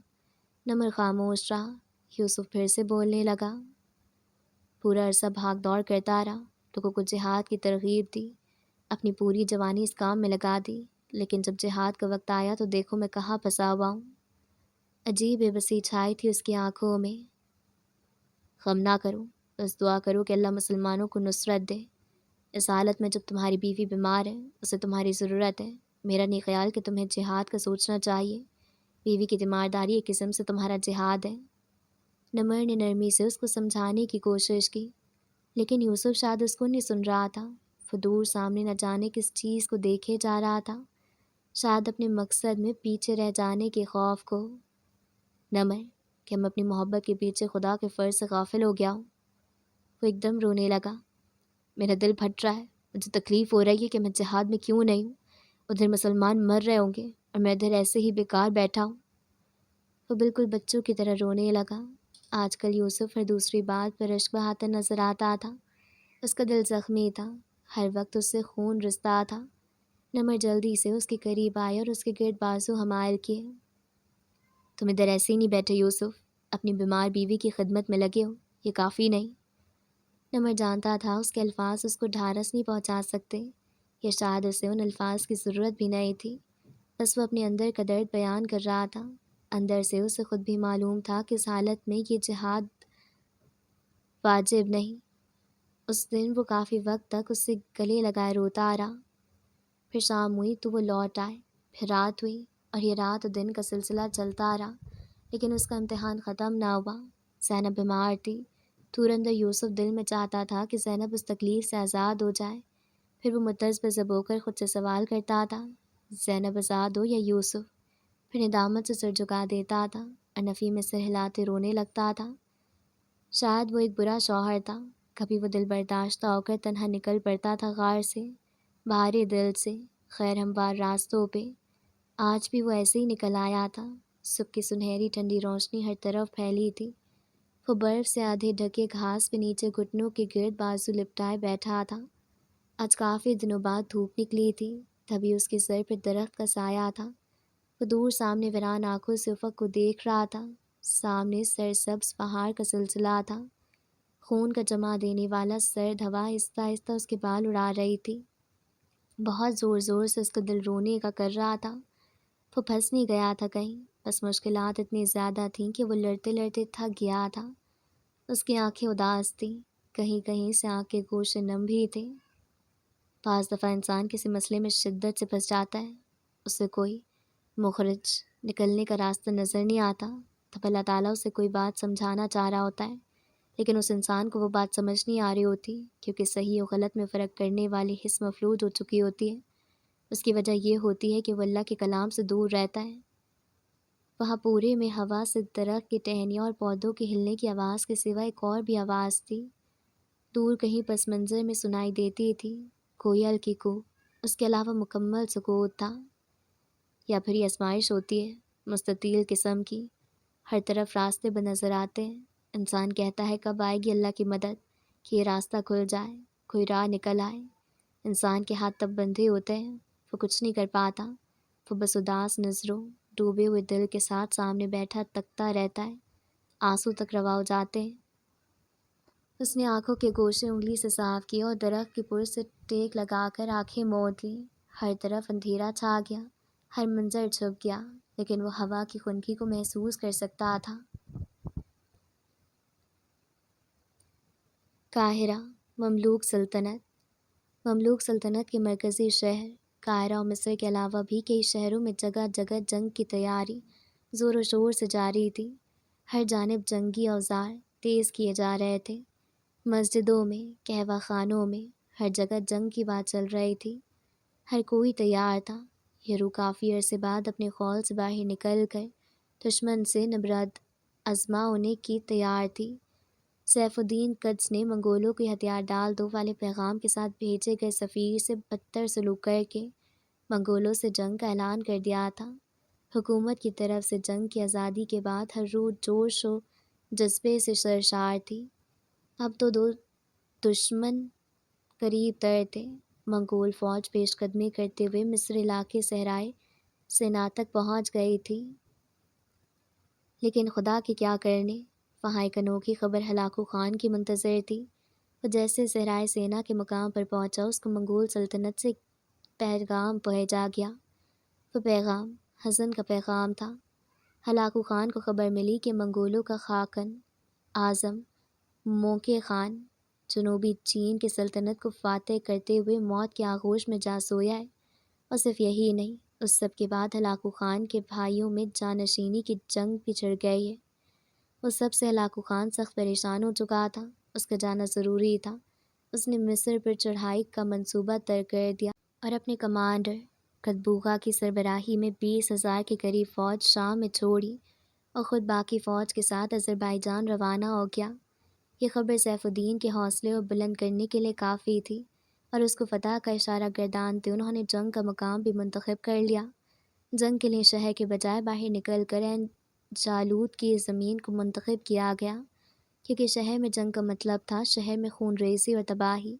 نمر خاموش رہا۔ یوسف پھر سے بولنے لگا۔ پورا عرصہ بھاگ دوڑ کرتا رہا، لوگوں کو جہاد کی ترغیب دی، اپنی پوری جوانی اس کام میں لگا دی، لیکن جب جہاد کا وقت آیا تو دیکھو میں کہاں پھنسا ہوا ہوں۔ عجیب بے بسی چھائی تھی اس کی آنکھوں میں۔ غم نہ کرو، بس دعا کرو کہ اللہ مسلمانوں کو نصرت دے۔ اس حالت میں جب تمہاری بیوی بیمار ہے، اسے تمہاری ضرورت ہے، میرا نہیں خیال کہ تمہیں جہاد کا سوچنا چاہیے۔ بیوی کی تیمارداری ایک قسم سے تمہارا جہاد ہے۔ نمر نے نرمی سے اس کو سمجھانے کی کوشش کی، لیکن یوسف شاید اس کو نہیں سن رہا تھا۔ وہ دور سامنے نہ جانے کس چیز کو دیکھے جا رہا تھا، شاید اپنے مقصد میں پیچھے رہ جانے کے خوف کو۔ نمر، کہ میں اپنی محبت کے پیچھے خدا کے فرض سے غافل ہو گیا ہوں۔ وہ ایک دم رونے لگا۔ میرا دل پھٹ رہا ہے، مجھے تکلیف ہو رہی ہے کہ میں جہاد میں کیوں نہیں ہوں۔ ادھر مسلمان مر رہے ہوں گے اور میں ادھر ایسے ہی بیکار بیٹھا ہوں۔ وہ بالکل بچوں کی طرح رونے لگا۔ آج کل یوسف ہر دوسری بات پر اشک بہاتا نظر آتا تھا۔ اس کا دل زخمی تھا، ہر وقت اس سے خون رستا تھا۔ نمر جلدی سے اس کے قریب آئے اور اس کے گرد بازو حمائل کیے۔ تم ادھر ایسے ہی نہیں بیٹھے یوسف، اپنی بیمار بیوی کی خدمت میں لگے ہو، یہ کافی نہیں۔ نمر جانتا تھا اس کے الفاظ اس کو ڈھارس نہیں پہنچا سکتے، یا شاید اسے ان الفاظ کی ضرورت بھی نہیں تھی، بس وہ اپنے اندر کا درد بیان کر رہا تھا۔ اندر سے اسے خود بھی معلوم تھا کہ اس حالت میں یہ جہاد واجب نہیں۔ اس دن وہ کافی وقت تک اس سے گلے لگائے روتا رہا۔ پھر شام ہوئی تو وہ لوٹ آئے، پھر رات ہوئی، اور یہ رات و دن کا سلسلہ چلتا رہا، لیکن اس کا امتحان ختم نہ ہوا۔ زینب بیمار تھی۔ دور اندر یوسف دل میں چاہتا تھا کہ زینب اس تکلیف سے آزاد ہو جائے۔ پھر وہ متذبذب ہو کر خود سے سوال کرتا تھا، زینب آزاد ہو یا یوسف؟ پھر ندامت سے سر جھکا دیتا تھا اور نفی میں سر ہلاتے رونے لگتا تھا۔ شاید وہ ایک برا شوہر تھا۔ کبھی وہ دل برداشتہ ہو کر تنہا نکل پڑتا تھا غار سے، بھارے دل سے، خیر ہموار راستوں پہ۔ آج بھی وہ ایسے ہی نکل آیا تھا۔ صبح کی سنہری ٹھنڈی روشنی ہر طرف پھیلی تھی۔ وہ برف سے آدھے ڈھکے گھاس پہ نیچے گھٹنوں کے گرد بازو لپٹائے بیٹھا تھا۔ آج کافی دنوں بعد دھوپ نکلی تھی، تبھی اس کے سر پہ درخت کا سایہ تھا۔ وہ دور سامنے ویران آنکھوں سے افق کو دیکھ رہا تھا۔ سامنے سرسبز پہاڑ کا سلسلہ تھا۔ خون کا جمع دینے والا سرد ہوا آہستہ آہستہ اس کے بال اڑا رہی تھی۔ بہت زور زور سے اس کا دل رونے کا کر رہا تھا۔ وہ پھنس نہیں گیا تھا کہیں، بس مشکلات اتنی زیادہ تھیں کہ وہ لڑتے لڑتے تھک گیا تھا۔ اس کی آنکھیں اداس تھیں، کہیں کہیں سے آنکھ کے گوشے نم بھی تھے۔ بعض دفعہ انسان کسی مسئلے میں شدت سے پھنس جاتا ہے، اسے کوئی مخرج، نکلنے کا راستہ نظر نہیں آتا، تب اللہ تعالیٰ اسے کوئی بات سمجھانا چاہ رہا ہوتا ہے، لیکن اس انسان کو وہ بات سمجھ نہیں آ رہی ہوتی، کیونکہ صحیح و غلط میں فرق کرنے والی حس مفلوج ہو چکی ہوتی ہے۔ اس کی وجہ یہ ہوتی ہے کہ وہ اللہ کے کلام سے دور رہتا ہے۔ وہاں پورے میں ہوا سے درخت کی ٹہنیاں اور پودوں کے ہلنے کی آواز کے سوا ایک اور بھی آواز تھی، دور کہیں پس منظر میں سنائی دیتی تھی، کوئل کی کوہ۔ اس کے علاوہ مکمل سکوت تھا، یا پھر یہ آزمائش ہوتی ہے مستطیل قسم کی۔ ہر طرف راستے بنظر آتے ہیں، انسان کہتا ہے کب آئے گی اللہ کی مدد کہ یہ راستہ کھل جائے، کوئی راہ نکل آئے۔ انسان کے ہاتھ تب بندھے ہوتے ہیں، وہ کچھ نہیں کر پاتا، وہ بس اداس نظروں، ڈوبے ہوئے دل کے ساتھ سامنے بیٹھا تکتا رہتا ہے۔ آنسو تک روا ہو جاتے ہیں۔ اس نے آنکھوں کے گوشے انگلی سے صاف کیے اور درخت کی پر سے ٹیک لگا کر آنکھیں موند لیں۔ ہر طرف اندھیرا چھا گیا، ہر منظر چھپ گیا، لیکن وہ ہوا کی خنکی کو محسوس کر سکتا تھا۔ قاہرہ، مملوک سلطنت۔ مملوک سلطنت کے مرکزی شہر قاہرہ اور مصر کے علاوہ بھی کئی شہروں میں جگہ جگہ جنگ کی تیاری زور و شور سے جاری تھی۔ ہر جانب جنگی اوزار تیز کیے جا رہے تھے۔ مسجدوں میں، قہوہ خانوں میں، ہر جگہ جنگ کی بات چل رہی تھی۔ ہر کوئی تیار تھا۔ یہ روح کافی عرصے بعد اپنے خول سے باہر نکل کر دشمن سے نبرد آزما ہونے کی تیار تھی۔ سیف الدین قدس نے منگولوں کے ہتھیار ڈال دو والے پیغام کے ساتھ بھیجے گئے سفیر سے بدتر سلوک کر کے منگولوں سے جنگ کا اعلان کر دیا تھا۔ حکومت کی طرف سے جنگ کی آزادی کے بعد ہر روح جوش و جذبے سے سرشار تھی۔ اب تو دو دشمن قریب تر تھے۔ منگول فوج پیش قدمی کرتے ہوئے مصر علاقے صحرائے سینا تک پہنچ گئی تھی، لیکن خدا کے کیا کرنے، وہاں ایک انوکھی خبر ہلاکو خان کی منتظر تھی۔ وہ جیسے صحرائے سینا کے مقام پر پہنچا، اس کو منگول سلطنت سے ایک پیغام بھیجا گیا۔ وہ پیغام حزن کا پیغام تھا۔ ہلاکو خان کو خبر ملی کہ منگولوں کا خاقان اعظم موقع خان جنوبی چین کی سلطنت کو فاتح کرتے ہوئے موت کی آغوش میں جا سویا ہے۔ اور صرف یہی نہیں، اس سب کے بعد ہلاکو خان کے بھائیوں میں جانشینی کی جنگ بھی چھڑ گئی ہے۔ اس سب سے ہلاکو خان سخت پریشان ہو چکا تھا۔ اس کا جانا ضروری تھا۔ اس نے مصر پر چڑھائی کا منصوبہ طے کر دیا اور اپنے کمانڈر کتبوغا کی سربراہی میں 20,000 کے قریب فوج شام میں چھوڑی اور خود باقی فوج کے ساتھ آذربائیجان روانہ ہو گیا۔ یہ خبر سیف الدین کے حوصلے کو بلند کرنے کے لیے کافی تھی اور اس کو فتح کا اشارہ گردانتے انہوں نے جنگ کا مقام بھی منتخب کر لیا۔ جنگ کے لیے شہر کے بجائے باہر نکل کر عین جالوت کی زمین کو منتخب کیا گیا، کیونکہ شہر میں جنگ کا مطلب تھا شہر میں خون ریزی اور تباہی،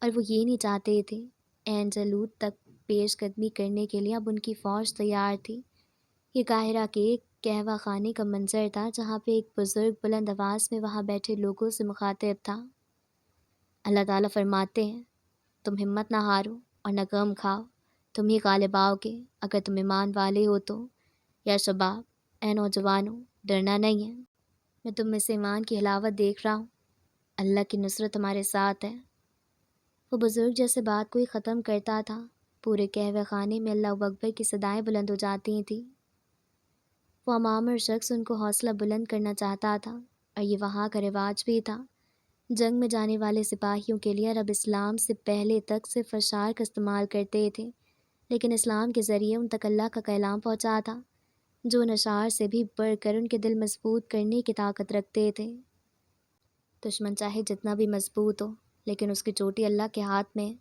اور وہ یہ نہیں چاہتے تھے۔ عین جالوت تک پیش قدمی کرنے کے لیے اب ان کی فوج تیار تھی۔ یہ قاہرہ کے ایک قہوہ خانے کا منظر تھا، جہاں پہ ایک بزرگ بلند آواز میں وہاں بیٹھے لوگوں سے مخاطب تھا۔ اللہ تعالیٰ فرماتے ہیں، تم ہمت نہ ہارو اور نہ غم کھاؤ، تم ہی غالب آؤ گے اگر تم ایمان والے ہو تو۔ یا شباب، اے نوجوانوں، ڈرنا نہیں ہے، میں تم میں سے ایمان کی حلاوت دیکھ رہا ہوں، اللہ کی نصرت تمہارے ساتھ ہے۔ وہ بزرگ جیسے بات کوئی ختم کرتا تھا، پورے قہوہ خانے میں اللہ اکبر کی صدائیں بلند ہو جاتی تھیں۔ وہ امامر شخص ان کو حوصلہ بلند کرنا چاہتا تھا، اور یہ وہاں کا رواج بھی تھا۔ جنگ میں جانے والے سپاہیوں کے لیے عرب اسلام سے پہلے تک صرف اشعار کا استعمال کرتے تھے، لیکن اسلام کے ذریعے ان تک اللہ کا کلام پہنچا تھا، جو ان اشعار سے بھی بڑھ کر ان کے دل مضبوط کرنے کی طاقت رکھتے تھے۔ دشمن چاہے جتنا بھی مضبوط ہو، لیکن اس کی چوٹی اللہ کے ہاتھ میں ہے۔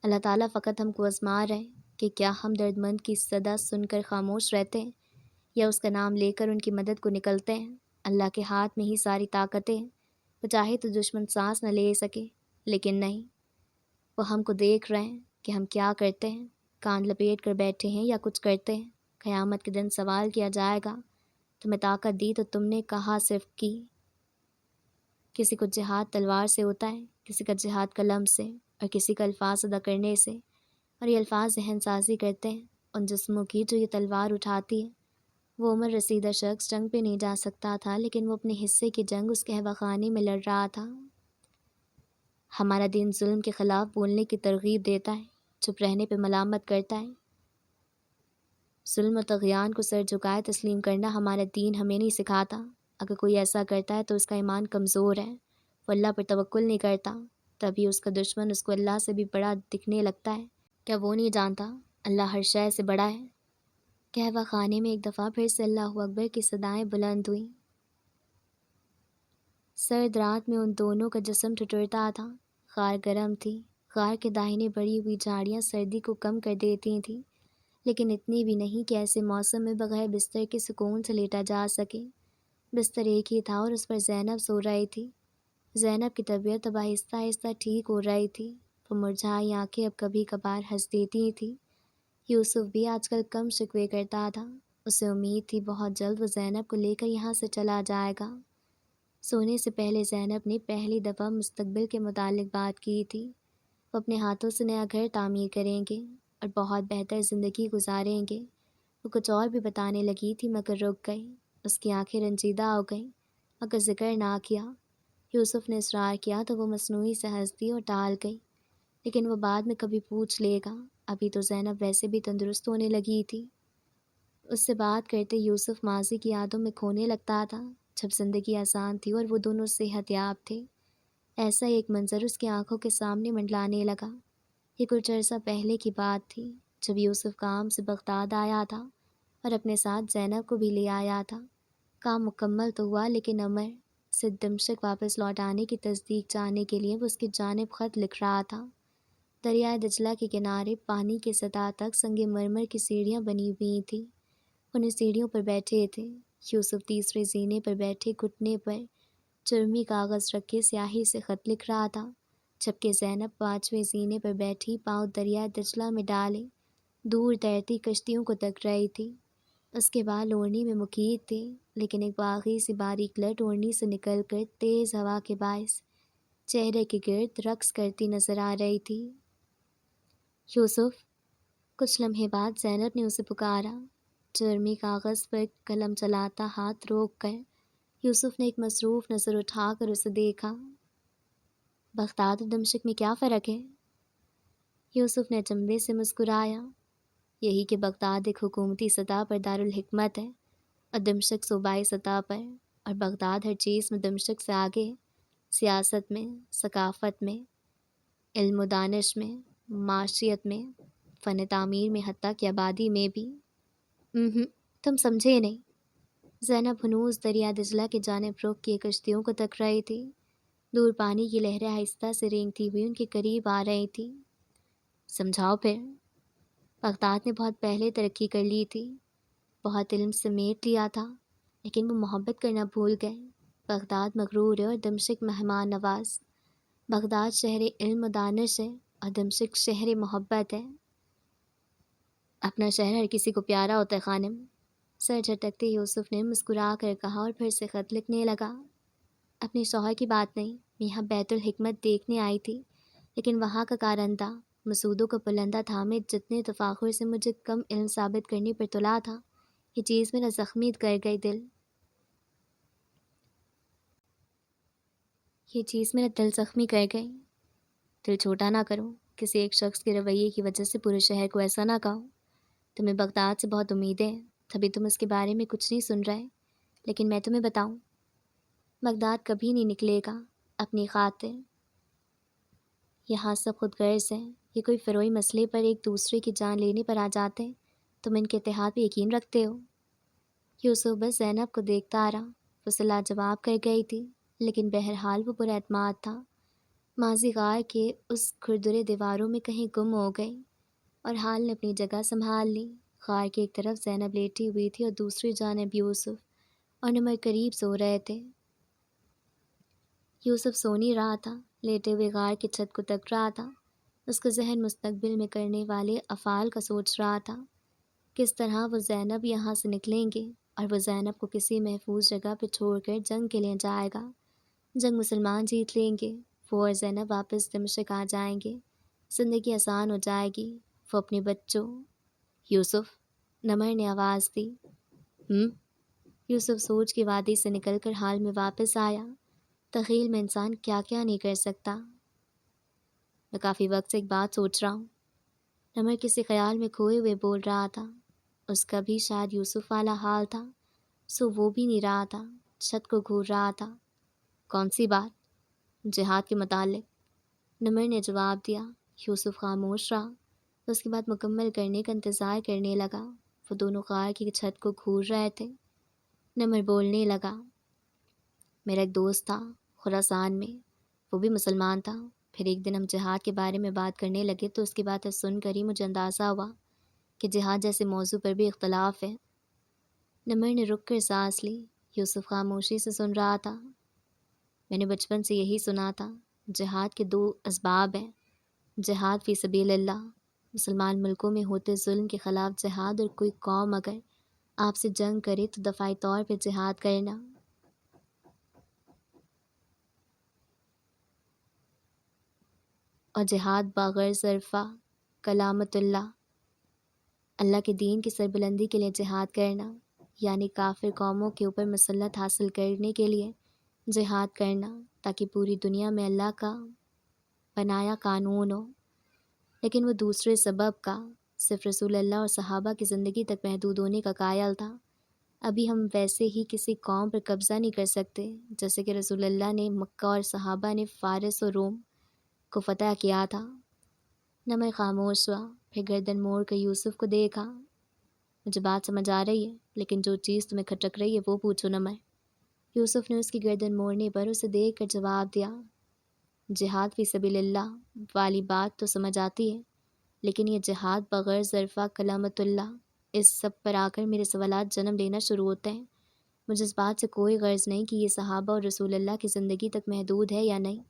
اللہ تعالیٰ فقط ہم کو آزما رہے ہیں کہ کیا ہم درد مند کی صدا سن کر خاموش رہتے ہیں یا اس کا نام لے کر ان کی مدد کو نکلتے ہیں۔ اللہ کے ہاتھ میں ہی ساری طاقتیں ہیں۔ وہ چاہے تو دشمن سانس نہ لے سکے، لیکن نہیں، وہ ہم کو دیکھ رہے ہیں کہ ہم کیا کرتے ہیں، کان لپیٹ کر بیٹھے ہیں یا کچھ کرتے ہیں۔ قیامت کے دن سوال کیا جائے گا، تمہیں طاقت دی تو تم نے کہا صرف کی۔ کسی کو جہاد تلوار سے ہوتا ہے، کسی کا جہاد قلم سے، اور کسی کا الفاظ ادا کرنے سے، اور یہ الفاظ ذہن سازی کرتے ہیں ان جسموں کی جو یہ تلوار اٹھاتی ہے۔ وہ عمر رسیدہ شخص جنگ پہ نہیں جا سکتا تھا، لیکن وہ اپنے حصے کی جنگ اس قہوہ خانے میں لڑ رہا تھا۔ ہمارا دین ظلم کے خلاف بولنے کی ترغیب دیتا ہے، چپ رہنے پہ ملامت کرتا ہے۔ ظلم و طغیان کو سر جھکائے تسلیم کرنا ہمارا دین ہمیں نہیں سکھاتا۔ اگر کوئی ایسا کرتا ہے تو اس کا ایمان کمزور ہے، وہ اللہ پر توکل نہیں کرتا، تبھی اس کا دشمن اس کو اللہ سے بھی بڑا دکھنے لگتا ہے۔ کیا وہ نہیں جانتا اللہ ہر شے سے بڑا ہے؟ قہوہ خانے میں ایک دفعہ پھر سے اللہ اکبر کی صدائیں بلند ہوئیں۔ سرد رات میں ان دونوں کا جسم ٹھٹرتا تھا۔ غار گرم تھی، غار کے داہنے بڑھی ہوئی جھاڑیاں سردی کو کم کر دیتی تھیں، لیکن اتنی بھی نہیں کہ ایسے موسم میں بغیر بستر کے سکون سے لیٹا جا سکے۔ بستر ایک ہی تھا اور اس پر زینب سو رہی تھی۔ زینب کی طبیعت اب آہستہ آہستہ ٹھیک ہو رہی تھی۔ وہ مرجھائی آنکھیں اب کبھی کبھار ہنس دیتی تھی۔ یوسف بھی آج کل کم شکوے کرتا تھا۔ اسے امید تھی بہت جلد وہ زینب کو لے کر یہاں سے چلا جائے گا۔ سونے سے پہلے زینب نے پہلی دفعہ مستقبل کے متعلق بات کی تھی۔ وہ اپنے ہاتھوں سے نیا گھر تعمیر کریں گے اور بہت بہتر زندگی گزاریں گے۔ وہ کچھ اور بھی بتانے لگی تھی مگر رک گئی۔ اس کی آنکھیں رنجیدہ ہو گئیں مگر ذکر نہ کیا۔ یوسف نے اصرار کیا تو وہ مصنوعی سے ہنس دی اور ٹال گئی، لیکن وہ بعد میں کبھی پوچھ لے گا۔ ابھی تو زینب ویسے بھی تندرست ہونے لگی تھی۔ اس سے بات کرتے یوسف ماضی کی یادوں میں کھونے لگتا تھا، جب زندگی آسان تھی اور وہ دونوں صحت یاب تھے۔ ایسا ایک منظر اس کی آنکھوں کے سامنے منڈلانے لگا۔ یہ کچھ عرصہ پہلے کی بات تھی، جب یوسف کام سے بغداد آیا تھا اور اپنے ساتھ زینب کو بھی لے آیا تھا۔ کام مکمل تو ہوا لیکن عمر سے دمشق واپس لوٹ آنے کی تصدیق چاہنے کے لیے وہ اس کی جانب خط لکھ رہا تھا۔ دریائے دجلہ کے کنارے پانی کی سطح تک سنگ مرمر کی سیڑھیاں بنی ہوئی تھیں۔ انہیں سیڑھیوں پر بیٹھے تھے۔ یوسف تیسرے زینے پر بیٹھے گھٹنے پر چرمی کاغذ رکھے سیاہی سے خط لکھ رہا تھا، جبکہ زینب پانچویں زینے پر بیٹھی پاؤں دریائے دجلہ میں ڈالے دور تیرتی کشتیوں کو دیکھ رہی تھی۔ اس کے بال اوڑھنی میں مقید تھے، لیکن ایک باغی سی باریک لٹ اوڑھنی سے نکل کر تیز ہوا کے باعث چہرے کے گرد رقص کرتی نظر آ رہی تھی۔ یوسف! کچھ لمحے بعد زینب نے اسے پکارا۔ چرمی کاغذ پر قلم چلاتا ہاتھ روک کر یوسف نے ایک مصروف نظر اٹھا کر اسے دیکھا۔ بغداد اور دمشق میں کیا فرق ہے؟ یوسف نے اچنبھے سے مسکرایا۔ یہی کہ بغداد ایک حکومتی سطح پر دارالحکمت ہے اور دمشق صوبائی سطح پر، اور بغداد ہر چیز میں دمشق سے آگے، سیاست میں، ثقافت میں، علم و دانش میں، معاشیت میں، فن تعمیر میں، حتیٰ کہ آبادی میں بھی۔ تم سمجھے نہیں۔ زینب ہنوز دریا دجلہ کی جانب رخ کیے کشتیوں کو تک رہی تھی۔ دور پانی کی لہریں آہستہ سے رینگتی ہوئی ان کے قریب آ رہی تھی۔ سمجھاؤ پھر۔ بغداد نے بہت پہلے ترقی کر لی تھی، بہت علم سمیٹ لیا تھا، لیکن وہ محبت کرنا بھول گئے۔ بغداد مغرور ہے اور دمشق مہمان نواز۔ بغداد شہر علم و دانش ہے اور دمشق شہر محبت ہے۔ اپنا شہر ہر کسی کو پیارا ہوتا ہے خانم، سر جھٹکتے یوسف نے مسکرا کر کہا اور پھر سے خط لکھنے لگا۔ اپنے شوہر کی بات نہیں، میں یہاں بیت الحکمت دیکھنے آئی تھی، لیکن وہاں کا کارندہ مسودوں کو بلندہ تھامے جتنے تفاخر سے مجھے کم علم ثابت کرنے پر تلا تھا، یہ چیز میرا زخمی کر گئی دل زخمی کر گئی۔ دل چھوٹا نہ کرو، کسی ایک شخص کے رویے کی وجہ سے پورے شہر کو ایسا نہ کہو۔ تمہیں بغداد سے بہت امیدیں ہیں، تبھی تم اس کے بارے میں کچھ نہیں سن رہے، لیکن میں تمہیں بتاؤں، بغداد کبھی نہیں نکلے گا اپنی خاطر۔ یہاں سب خود غرض ہیں، یہ کوئی فروئی مسئلے پر ایک دوسرے کی جان لینے پر آ جاتے ہیں۔ تم ان کے اتحاد پہ یقین رکھتے ہو؟ یوسف بس زینب کو دیکھتا رہا۔ وہ سے لاجواب کر گئی تھی، لیکن بہرحال وہ پر اعتماد تھا۔ ماضی غار کے اس کھردرے دیواروں میں کہیں گم ہو گئی، اور حال نے اپنی جگہ سنبھال لی۔ غار کی ایک طرف زینب لیٹی ہوئی تھی اور دوسری جانب یوسف اور نمر قریب سو رہے تھے۔ یوسف سو نہیں رہا تھا، لیٹے ہوئے غار کی چھت کو تک رہا تھا۔ اس کا ذہن مستقبل میں کرنے والے افعال کا سوچ رہا تھا، کس طرح وہ زینب یہاں سے نکلیں گے، اور وہ زینب کو کسی محفوظ جگہ پہ چھوڑ کر جنگ کے لیے جائے گا۔ جنگ مسلمان جیت لیں گے، وہ اور زینب واپس دمشق آ جائیں گے، زندگی آسان ہو جائے گی۔ وہ اپنے بچوں… یوسف! نمر نے آواز دی۔ یوسف سوچ کی وادی سے نکل کر حال میں واپس آیا۔ تخیل میں انسان کیا کیا نہیں کر سکتا۔ میں کافی وقت سے ایک بات سوچ رہا ہوں۔ نمر کسی خیال میں کھوئے ہوئے بول رہا تھا۔ اس کا بھی شاید یوسف والا حال تھا، سو وہ بھی نہیں رہا تھا، چھت کو گھور رہا تھا۔ کون سی بات؟ جہاد کے متعلق، نمر نے جواب دیا۔ یوسف خاموش رہا، اس کے بعد مکمل کرنے کا انتظار کرنے لگا۔ وہ دونوں غار کی چھت کو گھور رہے تھے۔ نمر بولنے لگا۔ میرا ایک دوست تھا خراسان میں، وہ بھی مسلمان تھا۔ پھر ایک دن ہم جہاد کے بارے میں بات کرنے لگے تو اس کی باتیں سن کر ہی مجھے اندازہ ہوا کہ جہاد جیسے موضوع پر بھی اختلاف ہے۔ نمر نے رک کر سانس لی۔ یوسف خاموشی سے سن رہا تھا۔ میں نے بچپن سے یہی سنا تھا، جہاد کے دو اسباب ہیں، جہاد فی سبیل اللہ، مسلمان ملکوں میں ہوتے ظلم کے خلاف جہاد، اور کوئی قوم اگر آپ سے جنگ کرے تو دفاعی طور پہ جہاد کرنا۔ اور جہاد باغرض عرفہ کلامت اللہ، اللہ کے دین کی سربلندی کے لیے جہاد کرنا، یعنی کافر قوموں کے اوپر مسلط حاصل کرنے کے لیے جہاد کرنا، تاکہ پوری دنیا میں اللہ کا بنایا قانون ہو۔ لیکن وہ دوسرے سبب کا، صرف رسول اللہ اور صحابہ کی زندگی تک محدود ہونے کا قائل تھا۔ ابھی ہم ویسے ہی کسی قوم پر قبضہ نہیں کر سکتے جیسے کہ رسول اللہ نے مکہ اور صحابہ نے فارس اور روم کو فتح کیا تھا۔ نمر خاموش ہوا، پھر گردن موڑ کر یوسف کو دیکھا۔ مجھے بات سمجھ آ رہی ہے، لیکن جو چیز تمہیں کھٹک رہی ہے وہ پوچھو نمر۔ یوسف نے اس کی گردن موڑنے پر اسے دیکھ کر جواب دیا، جہاد فی سبیل اللہ والی بات تو سمجھ آتی ہے، لیکن یہ جہاد بغیر ظرفہ کلامت اللہ، اس سب پر آ کر میرے سوالات جنم لینا شروع ہوتے ہیں۔ مجھے اس بات سے کوئی غرض نہیں کہ یہ صحابہ اور رسول اللہ کی زندگی تک محدود ہے یا نہیں۔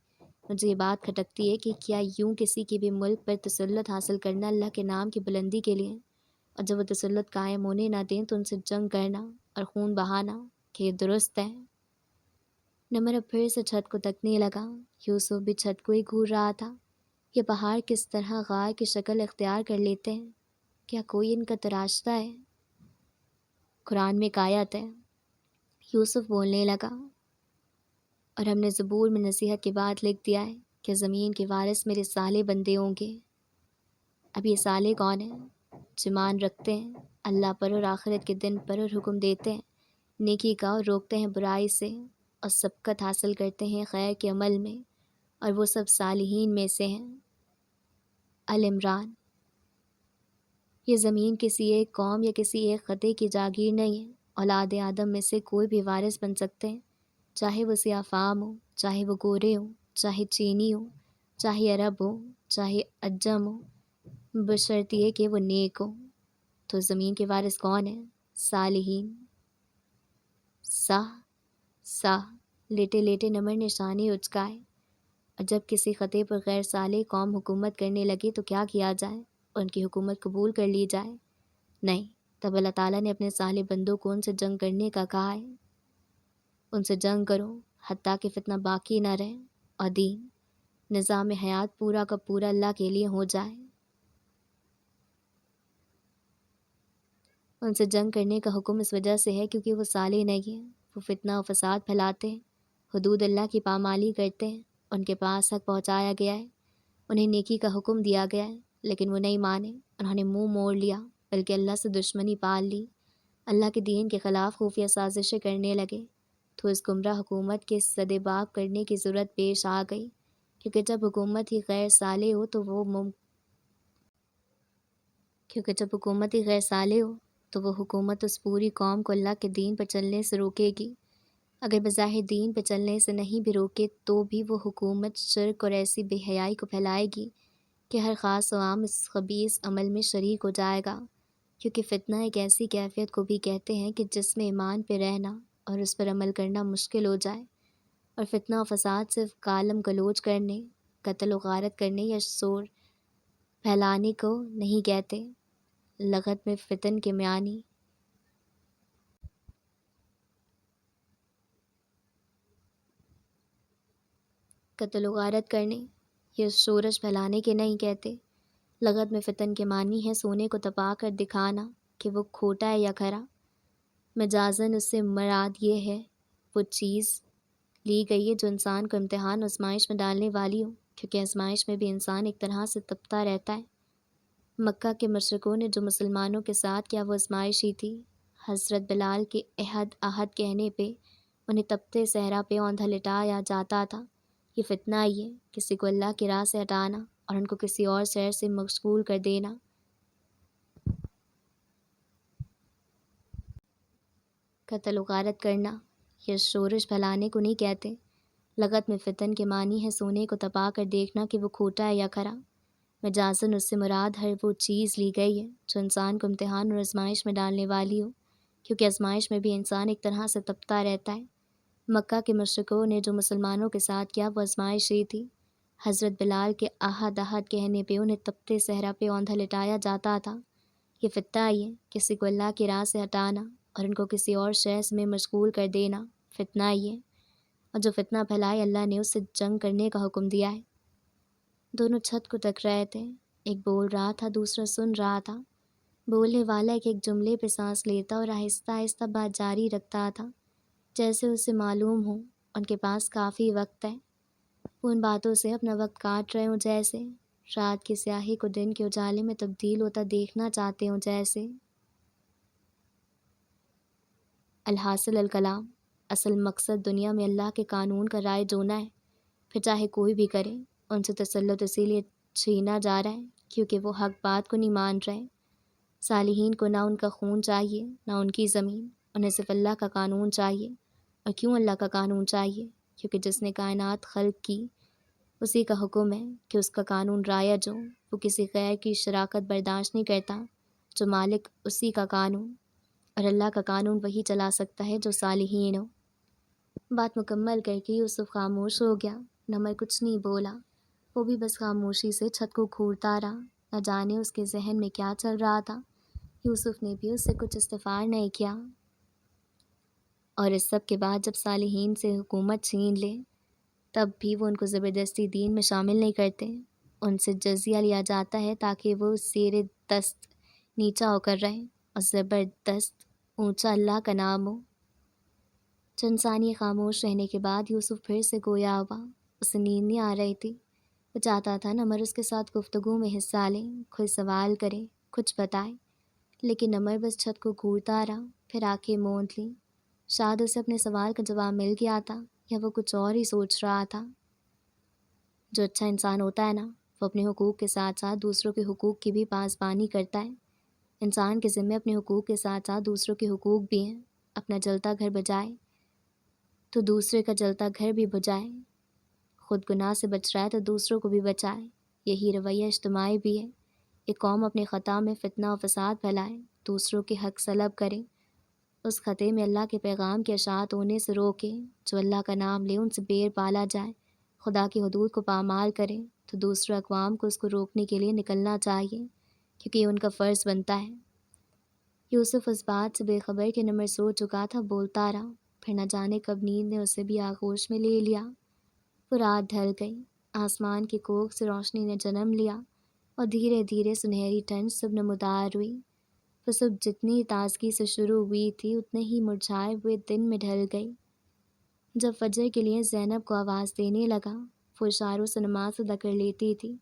مجھے یہ بات کھٹکتی ہے کہ کیا یوں کسی کی بھی ملک پر تسلط حاصل کرنا اللہ کے نام کی بلندی کے لیے، اور جب وہ تسلط قائم ہونے نہ دیں تو ان سے جنگ کرنا اور خون بہانا، کہ یہ درست ہے؟ نمر اب پھر سے چھت کو تکنے لگا۔ یوسف بھی چھت کو ہی گھور رہا تھا۔ یہ پہاڑ کس طرح غار کی شکل اختیار کر لیتے ہیں؟ کیا کوئی ان کا تراشتا ہے؟ قرآن میں ایک آیت ہے، یوسف بولنے لگا، اور ہم نے زبور میں نصیحت کی بات لکھ دیا ہے کہ زمین کے وارث میرے صالح بندے ہوں گے۔ اب یہ صالح کون ہیں؟ جو ایمان رکھتے ہیں اللہ پر اور آخرت کے دن پر، اور حکم دیتے ہیں نیکی کا اور روکتے ہیں برائی سے، اور سبقت حاصل کرتے ہیں خیر کے عمل میں، اور وہ سب صالحین میں سے ہیں۔ العمران۔ یہ زمین کسی ایک قوم یا کسی ایک خطے کی جاگیر نہیں ہے۔ اولاد آدم میں سے کوئی بھی وارث بن سکتے ہیں، چاہے وہ سیاہ فام ہو، چاہے وہ گورے ہو، چاہے چینی ہو، چاہے عرب ہو، چاہے عجم ہو، بشرط یہ کہ وہ نیک ہو۔ تو زمین کے وارث کون ہیں؟ صالحین۔ سا لیٹے لیٹے نمر نے شانے اچکائے۔ اور جب کسی خطے پر غیر صالح قوم حکومت کرنے لگے تو کیا کیا جائے؟ ان کی حکومت قبول کر لی جائے؟ نہیں، تب اللہ تعالیٰ نے اپنے صالح بندوں کو ان سے جنگ کرنے کا کہا ہے۔ ان سے جنگ کرو حتیٰ کہ فتنہ باقی نہ رہے اور دین، نظام حیات پورا کا پورا اللہ کے لیے ہو جائے۔ ان سے جنگ کرنے کا حکم اس وجہ سے ہے کیونکہ وہ صالح نہیں ہیں، وہ فتنہ و فساد پھیلاتے ہیں، حدود اللہ کی پامالی کرتے ہیں۔ ان کے پاس حق پہنچایا گیا ہے، انہیں نیکی کا حکم دیا گیا ہے، لیکن وہ نہیں مانے، انہوں نے منہ موڑ لیا، بلکہ اللہ سے دشمنی پال لی، اللہ کے دین کے خلاف خفیہ سازشیں کرنے لگے۔ تو اس گمراہ حکومت کے سدباب کرنے کی ضرورت پیش آ گئی، کیونکہ جب حکومت ہی غیر صالح ہو تو وہ حکومت اس پوری قوم کو اللہ کے دین پر چلنے سے روکے گی۔ اگر بظاہر دین پہ چلنے سے نہیں بھی روکے تو بھی وہ حکومت شرک اور ایسی بے حیائی کو پھیلائے گی کہ ہر خاص و عام اس خبیث عمل میں شریک ہو جائے گا، کیونکہ فتنہ ایک ایسی کیفیت کو بھی کہتے ہیں کہ جس میں ایمان پہ رہنا اور اس پر عمل کرنا مشکل ہو جائے، اور فتنہ و فساد صرف کالم گلوچ کرنے، قتل و غارت کرنے یا شور پھیلانے کو نہیں کہتے۔ لغت میں فتن کے معانی قتل و غارت کرنے یا شورش پھیلانے کے نہیں کہتے۔ لغت میں فتن کے معنی ہے سونے کو تپا کر دکھانا کہ وہ کھوٹا ہے یا کھرا۔ مجازن اس سے مراد یہ ہے وہ چیز لی گئی ہے جو انسان کو امتحان و آزمائش میں ڈالنے والی ہو، کیونکہ آزمائش میں بھی انسان ایک طرح سے تپتا رہتا ہے۔ مکہ کے مشرکوں نے جو مسلمانوں کے ساتھ کیا وہ آزمائش ہی تھی۔ حضرت بلال کے احد کہنے پہ انہیں تپتے صحرا پہ اوندھا لٹایا جاتا تھا۔ یہ فتنہ ہی ہے، کسی کو اللہ کی راہ سے ہٹانا اور ان کو کسی اور سیر سے مشغول کر دینا۔ قتل و غارت کرنا یا شورش پھیلانے کو نہیں کہتے۔ لغت میں فتن کے معنی ہے سونے کو تپا کر دیکھنا کہ وہ کھوٹا ہے یا کھرا۔ مجازن اس سے مراد ہر وہ چیز لی گئی ہے جو انسان کو امتحان اور آزمائش میں ڈالنے والی ہو، کیونکہ آزمائش میں بھی انسان ایک طرح سے تپتا رہتا ہے۔ مکہ کے مشرکوں نے جو مسلمانوں کے ساتھ کیا وہ آزمائش ہی تھی۔ حضرت بلال کے احد کہنے پہ انہیں تپتے صحرا پہ اوندھا لٹایا جاتا تھا۔ یہ فتنہ ہی ہے، کسی کو اللہ کی راہ سے ہٹانا اور ان کو کسی اور شے میں مشغول کر دینا، فتنہ ہی ہے، اور جو فتنہ پھیلائے اللہ نے اس سے جنگ کرنے کا حکم دیا ہے۔ دونوں چھت کو تک رہے تھے، ایک بول رہا تھا دوسرا سن رہا تھا۔ بولنے والا ایک جملے پہ سانس لیتا اور آہستہ آہستہ بات جاری رکھتا تھا، جیسے اسے معلوم ہو ان کے پاس کافی وقت ہے، وہ ان باتوں سے اپنا وقت کاٹ رہے ہوں، جیسے رات کی سیاہی کو دن کے اجالے میں تبدیل ہوتا دیکھنا چاہتے ہوں جیسے۔ الحاصل الکلام، اصل مقصد دنیا میں اللہ کے قانون کا رائج ہونا ہے، پھر چاہے کوئی بھی کرے۔ ان سے تسلط اسی لیے چھینا جا رہا ہے کیونکہ وہ حق بات کو نہیں مان رہے۔ صالحین کو نہ ان کا خون چاہیے نہ ان کی زمین، انہیں صرف اللہ کا قانون چاہیے، اور کیوں اللہ کا قانون چاہیے؟ کیونکہ جس نے کائنات خلق کی اسی کا حکم ہے کہ اس کا قانون رائج ہو۔ وہ کسی غیر کی شراکت برداشت نہیں کرتا۔ جو مالک اسی کا قانون، اور اللہ کا قانون وہی چلا سکتا ہے جو صالحین ہو۔ بات مکمل کر کے یوسف خاموش ہو گیا۔ نمر کچھ نہیں بولا، وہ بھی بس خاموشی سے چھت کو گھورتا رہا۔ نہ جانے اس کے ذہن میں کیا چل رہا تھا۔ یوسف نے بھی اس سے کچھ استفسار نہیں کیا۔ اور اس سب کے بعد جب صالحین سے حکومت چھین لے تب بھی وہ ان کو زبردستی دین میں شامل نہیں کرتے۔ ان سے جزیہ لیا جاتا ہے تاکہ وہ زیر دست نیچا ہو کر رہیں، اور زبردست اونچا اللہ کا نام ہو۔ چند ثانیے خاموش رہنے کے بعد یوسف پھر سے گویا ہوا۔ اسے نیند نہیں آ رہی تھی۔ وہ چاہتا تھا نمر اس کے ساتھ گفتگو میں حصہ لے، کوئی سوال کرے، کچھ بتائے، لیکن نمر بس چھت کو گھورتا رہا، پھر آنکھیں موند لیں۔ شاید اسے اپنے سوال کا جواب مل گیا تھا، یا وہ کچھ اور ہی سوچ رہا تھا۔ جو اچھا انسان ہوتا ہے نا، وہ اپنے حقوق کے ساتھ ساتھ دوسروں کے حقوق کی بھی پاسبانی کرتا ہے۔ انسان کے ذمے اپنے حقوق کے ساتھ ساتھ دوسروں کے حقوق بھی ہیں۔ اپنا جلتا گھر بجائے تو دوسرے کا جلتا گھر بھی بجائے۔ خود گناہ سے بچ رہا ہے تو دوسروں کو بھی بچائے۔ یہی رویہ اجتماعی بھی ہے۔ ایک قوم اپنے خطا میں فتنہ و فساد پھیلائے، دوسروں کے حق سلب کرے، اس خطے میں اللہ کے پیغام کی اشاعت ہونے سے روکے، جو اللہ کا نام لے ان سے بیر پالا جائے، خدا کی حدود کو پامال کرے، تو دوسرے اقوام کو اس کو روکنے کے لیے نکلنا چاہیے، کیونکہ یہ ان کا فرض بنتا ہے۔ یوسف اس بات سے بے خبر کہ نمر سو چکا تھا بولتا رہا، پھر نہ جانے کب نیند نے اسے بھی آغوش میں لے لیا۔ وہ رات ڈھل گئی، آسمان کی کوکھ سے روشنی نے جنم لیا، اور دھیرے دھیرے سنہری ٹھنڈ سب نمودار ہوئی۔ وہ سب جتنی تازگی سے شروع ہوئی تھی اتنے ہی مرجھائے ہوئے دن میں ڈھل گئی۔ جب فجر کے لیے زینب کو آواز دینے لگا، وہ اشاروں سے نماز ادا کر لیتی تھی،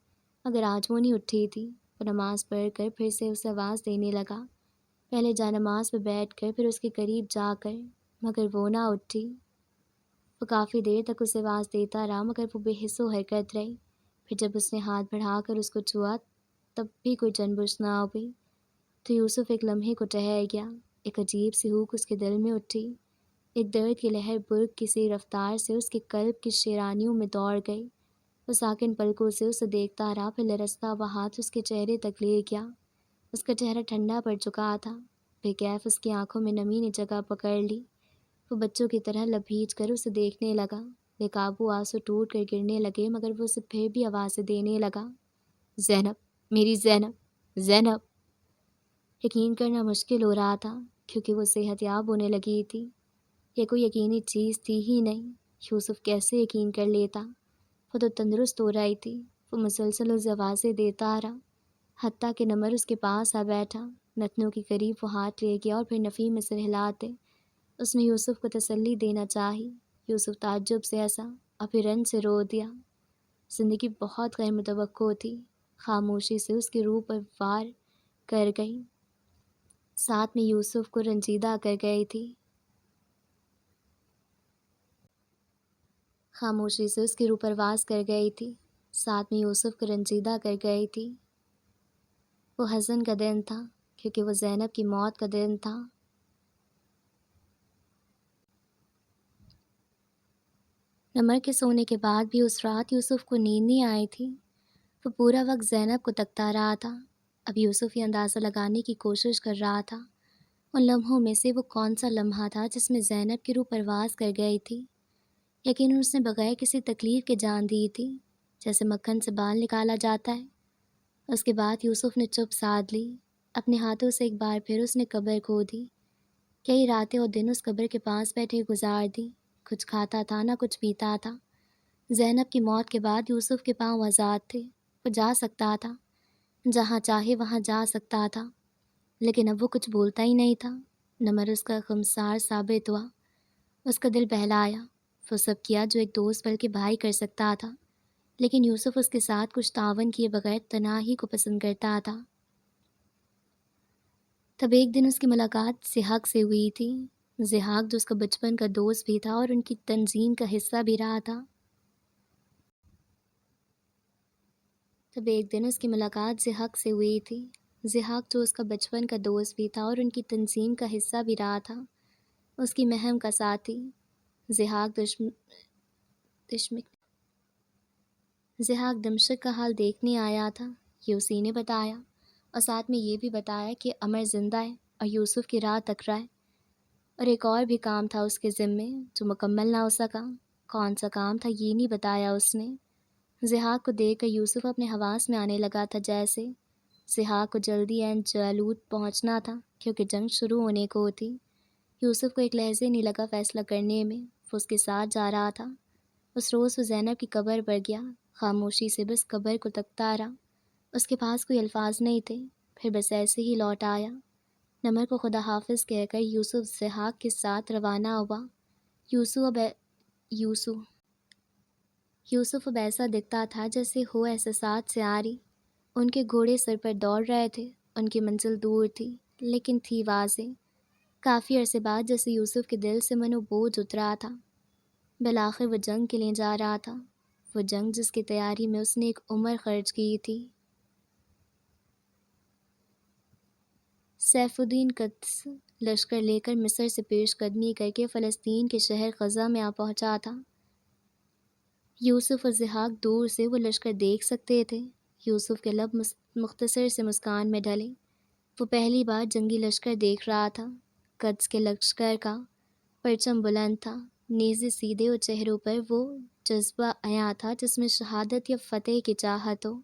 مگر آج وہ نہیں اٹھی تھی۔ وہ نماز پڑھ کر پھر سے اسے آواز دینے لگا، پہلے جا نماز پہ بیٹھ کر پھر اس کے قریب جا کر، مگر وہ نہ اٹھی۔ وہ کافی دیر تک اسے آواز دیتا رہا، مگر وہ بے حس و حرکت رہی۔ پھر جب اس نے ہاتھ بڑھا کر اس کو چھوا تب بھی کوئی جنبش نہ ہوئی، تو یوسف ایک لمحے کو ٹھہر گیا۔ ایک عجیب سی ہوک اس کے دل میں اٹھی، ایک درد کی لہر برق کسی رفتار سے اس کے قلب کی شیرانیوں میں دوڑ گئی۔ وہ ساکن پلکوں سے اسے دیکھتا رہا، پھر لرزتا ہوا ہاتھ اس کے چہرے تک لے گیا۔ اس کا چہرہ ٹھنڈا پڑ چکا تھا، بے کیف اس کی آنکھوں میں نمی نے جگہ پکڑ لی۔ وہ بچوں کی طرح لبھیج کر اسے دیکھنے لگا، بے قابو آنسو ٹوٹ کر گرنے لگے، مگر وہ اسے پھر بھی آوازیں دینے لگا، زینب، میری زینب، زینب۔ یقین کرنا مشکل ہو رہا تھا، کیونکہ وہ صحت یاب ہونے لگی تھی۔ یہ کوئی یقینی چیز تھی ہی نہیں۔ یوسف کیسے یقین کر لیتا؟ وہ تو تندرست ہو رہی تھی۔ وہ مسلسل اسے آوازیں دیتا رہا، حتیٰ کہ نمر اس کے پاس آ بیٹھا، نتنوں کے قریب وہ ہاتھ لے گیا اور پھر نفی میں سر ہلاتے اس نے یوسف کو تسلی دینا چاہی۔ یوسف تعجب سے ہنسا اور پھر رنج سے رو دیا۔ زندگی بہت غیر متوقع تھی، خاموشی سے اس کی روح پر وار کر گئی، ساتھ میں یوسف کو رنجیدہ کر گئی تھی۔ خاموشی سے اس کی روح پرواز کر گئی تھی، ساتھ میں یوسف کو رنجیدہ کر گئی تھی۔ وہ حزن کا دن تھا، کیونکہ وہ زینب کی موت کا دن تھا۔ نمر کے سونے کے بعد بھی اس رات یوسف کو نیند نہیں آئی تھی۔ وہ پورا وقت زینب کو تکتا رہا تھا۔ اب یوسف یہ اندازہ لگانے کی کوشش کر رہا تھا ان لمحوں میں سے وہ کون سا لمحہ تھا جس میں زینب کی روح پرواز کر گئی تھی۔ یقیناً اس نے بغیر کسی تکلیف کے جان دی تھی، جیسے مکھن سے بال نکالا جاتا ہے۔ اس کے بعد یوسف نے چپ سادھ لی، اپنے ہاتھوں سے ایک بار پھر اس نے قبر کھودی۔ کئی راتیں اور دن اس قبر کے پاس بیٹھے گزار دی، کچھ کھاتا تھا نہ کچھ پیتا تھا۔ زینب کی موت کے بعد یوسف کے پاؤں آزاد تھے، وہ جا سکتا تھا، جہاں چاہے وہاں جا سکتا تھا، لیکن اب وہ کچھ بولتا ہی نہیں تھا۔ نمر اس کا خمسار ثابت ہوا، اس کا دل بہلایا۔ وہ سب کیا جو ایک دوست بلکہ بھائی کر سکتا تھا، لیکن یوسف اس کے ساتھ کچھ تعاون کیے بغیر تنہائی کو پسند کرتا تھا۔ تب ایک دن اس کی ملاقات ضحاک سے ہوئی تھی، ضحاک جو اس کا بچپن کا دوست بھی تھا اور ان کی تنظیم کا حصہ بھی رہا تھا۔ تب ایک دن اس کی ملاقات ضحاک سے ہوئی تھی، ضحاک جو اس کا بچپن کا دوست بھی تھا اور ان کی تنظیم کا حصہ بھی رہا تھا، اس کی مہم کا ساتھی۔ دشمک ضحاک دمشق کا حال دیکھنے آیا تھا، یہ اسی نے بتایا، اور ساتھ میں یہ بھی بتایا کہ عمر زندہ ہے اور یوسف کی راہ تک رہا ہے، اور ایک اور بھی کام تھا اس کے ذمے جو مکمل نہ ہو سکا۔ کون سا کام تھا یہ نہیں بتایا اس نے۔ ضحاک کو دیکھ کر یوسف اپنے حواس میں آنے لگا تھا جیسے۔ ضحاک کو جلدی عین جالوت پہنچنا تھا کیونکہ جنگ شروع ہونے کو تھی۔ یوسف کو ایک لحظے نہیں لگا فیصلہ کرنے میں، وہ اس کے ساتھ جا رہا تھا۔ اس روز وہ زینب کی قبر پر گیا، خاموشی سے بس قبر کو تکتا رہا۔ اس کے پاس کوئی الفاظ نہیں تھے، پھر بس ایسے ہی لوٹ آیا۔ نمر کو خدا حافظ کہہ کر یوسف ضحاک کے ساتھ روانہ ہوا۔ یوسف اب ایسا دکھتا تھا جیسے ہو احساسات سے عاری۔ ان کے گھوڑے سر پر دوڑ رہے تھے، ان کی منزل دور تھی لیکن تھی واضح۔ کافی عرصے بعد جیسے یوسف کے دل سے منو بوجھ اترا تھا۔ بالآخر وہ جنگ کے لیے جا رہا تھا، وہ جنگ جس کی تیاری میں اس نے ایک عمر خرچ کی تھی۔ سیف الدین قدس لشکر لے کر مصر سے پیش قدمی کر کے فلسطین کے شہر غزہ میں آ پہنچا تھا۔ یوسف اور ضحاک دور سے وہ لشکر دیکھ سکتے تھے۔ یوسف کے لب مختصر سے مسکان میں ڈھلے۔ وہ پہلی بار جنگی لشکر دیکھ رہا تھا۔ قدس کے لشکر کا پرچم بلند تھا، نیزے سیدھے، اور چہروں پر وہ جذبہ عیاں تھا جس میں شہادت یا فتح کی چاہت ہو۔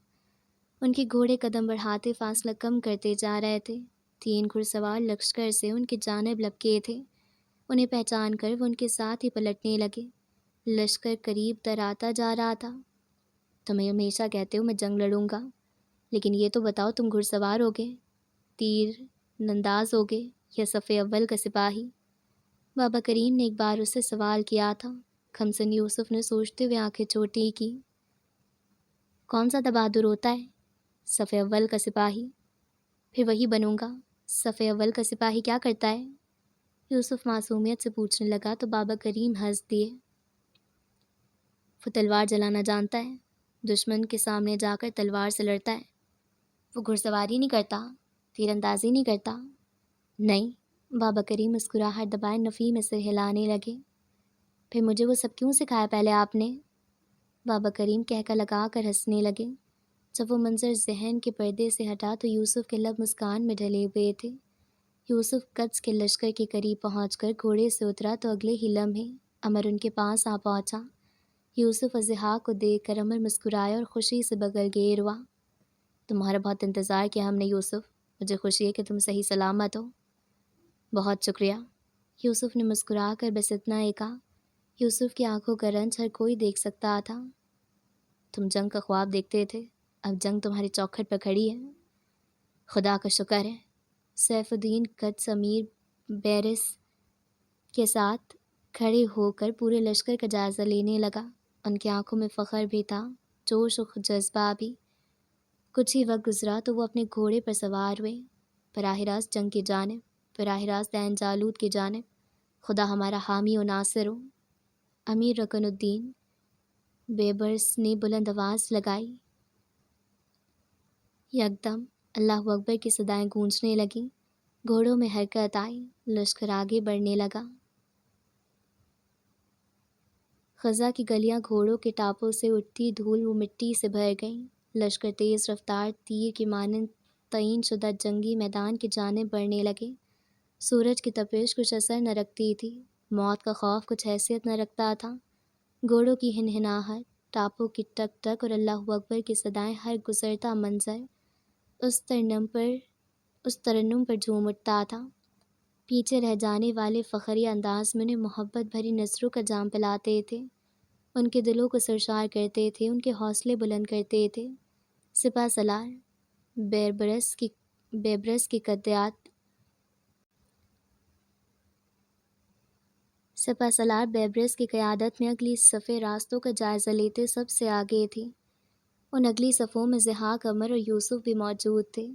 ان کے گھوڑے قدم بڑھاتے فاصلہ کم کرتے جا رہے تھے۔ 3 گھڑ سوار لشکر سے ان کی جانب لپکے تھے۔ انہیں پہچان کر وہ ان کے ساتھ ہی پلٹنے لگے۔ لشکر قریب تر آتا جا رہا تھا۔ تمہیں ہمیشہ کہتے ہو میں جنگ لڑوں گا، لیکن یہ تو بتاؤ تم گھڑ سوار ہوگے، تیر ننداز ہوگے یا صف اول کا سپاہی؟ بابا کریم نے ایک بار اس سے سوال کیا تھا۔ کھمسن یوسف نے سوچتے ہوئے آنکھیں چھوٹی کی۔ کون سا بہادر ہوتا ہے؟ صف اول کا سپاہی۔ پھر وہی بنوں گا۔ صف اول کا سپاہی کیا کرتا ہے؟ یوسف معصومیت سے پوچھنے لگا تو بابا کریم ہنس دیے۔ وہ تلوار جلانا جانتا ہے، دشمن کے سامنے جا کر تلوار سے لڑتا ہے۔ وہ گھڑ سواری نہیں کرتا، تیر اندازی نہیں کرتا؟ نہیں۔ بابا کریم مسکراہٹ دبائے نفی میں سر ہلانے لگے۔ پھر مجھے وہ سب کیوں سکھایا پہلے آپ نے؟ بابا کریم کہکا لگا کر ہنسنے لگے۔ جب وہ منظر ذہن کے پردے سے ہٹا تو یوسف کے لب مسکان میں ڈھلے ہوئے تھے۔ یوسف قدس کے لشکر کے قریب پہنچ کر گھوڑے سے اترا تو اگلے ہی لمحے عمر ان کے پاس آ پہنچا۔ یوسف اور ضحاک کو دیکھ کر عمر مسکرایا اور خوشی سے بغل گیر ہوا۔ تمہارا بہت انتظار کیا ہم نے یوسف، مجھے خوشی ہے کہ تم صحیح سلامت ہو۔ بہت شکریہ، یوسف نے مسکرا کر بس اتنا ہی کہا۔ یوسف کی آنکھوں کا رنج ہر کوئی دیکھ سکتا تھا۔ تم جنگ کا خواب دیکھتے تھے، اب جنگ تمہاری چوکھٹ پر کھڑی ہے۔ خدا کا شکر ہے۔ سیف الدین قدس امیر بیرس کے ساتھ کھڑے ہو کر پورے لشکر کا جائزہ لینے لگا۔ ان کی آنکھوں میں فخر بھی تھا، جوش و جذبہ بھی۔ کچھ ہی وقت گزرا تو وہ اپنے گھوڑے پر سوار ہوئے، براہ راست جنگ کی جانب، براہ راست عین جالوت کی جانب۔ خدا ہمارا حامی و ناصر ہو۔ امیر رکن الدین بیبرس نے بلند آواز لگائی۔ یکدم اللہ اکبر کی صدائیں گونجنے لگیں، گھوڑوں میں حرکت آئی، لشکر آگے بڑھنے لگا۔ غزہ کی گلیاں گھوڑوں کے ٹاپوں سے اٹھتی دھول و مٹی سے بھر گئیں۔ لشکر تیز رفتار تیر کی مانند تعین شدہ جنگی میدان کی جانب بڑھنے لگے۔ سورج کی تپش کچھ اثر نہ رکھتی تھی، موت کا خوف کچھ حیثیت نہ رکھتا تھا۔ گھوڑوں کی ہنہناہٹ، ٹاپوں کی ٹک ٹک اور اللہ اکبر کی صدائیں، ہر گزرتا منظر اس ترنم پر جھوم اٹھتا تھا۔ پیچھے رہ جانے والے فخری انداز میں انہیں محبت بھری نظروں کا جام پلاتے تھے، ان کے دلوں کو سرشار کرتے تھے، ان کے حوصلے بلند کرتے تھے۔ سپہ سالار بیبرس کی قیادت میں اگلی صفیں راستوں کا جائزہ لیتے سب سے آگے تھی۔ ان اگلی صفوں میں ضحاک، عمر اور یوسف بھی موجود تھے۔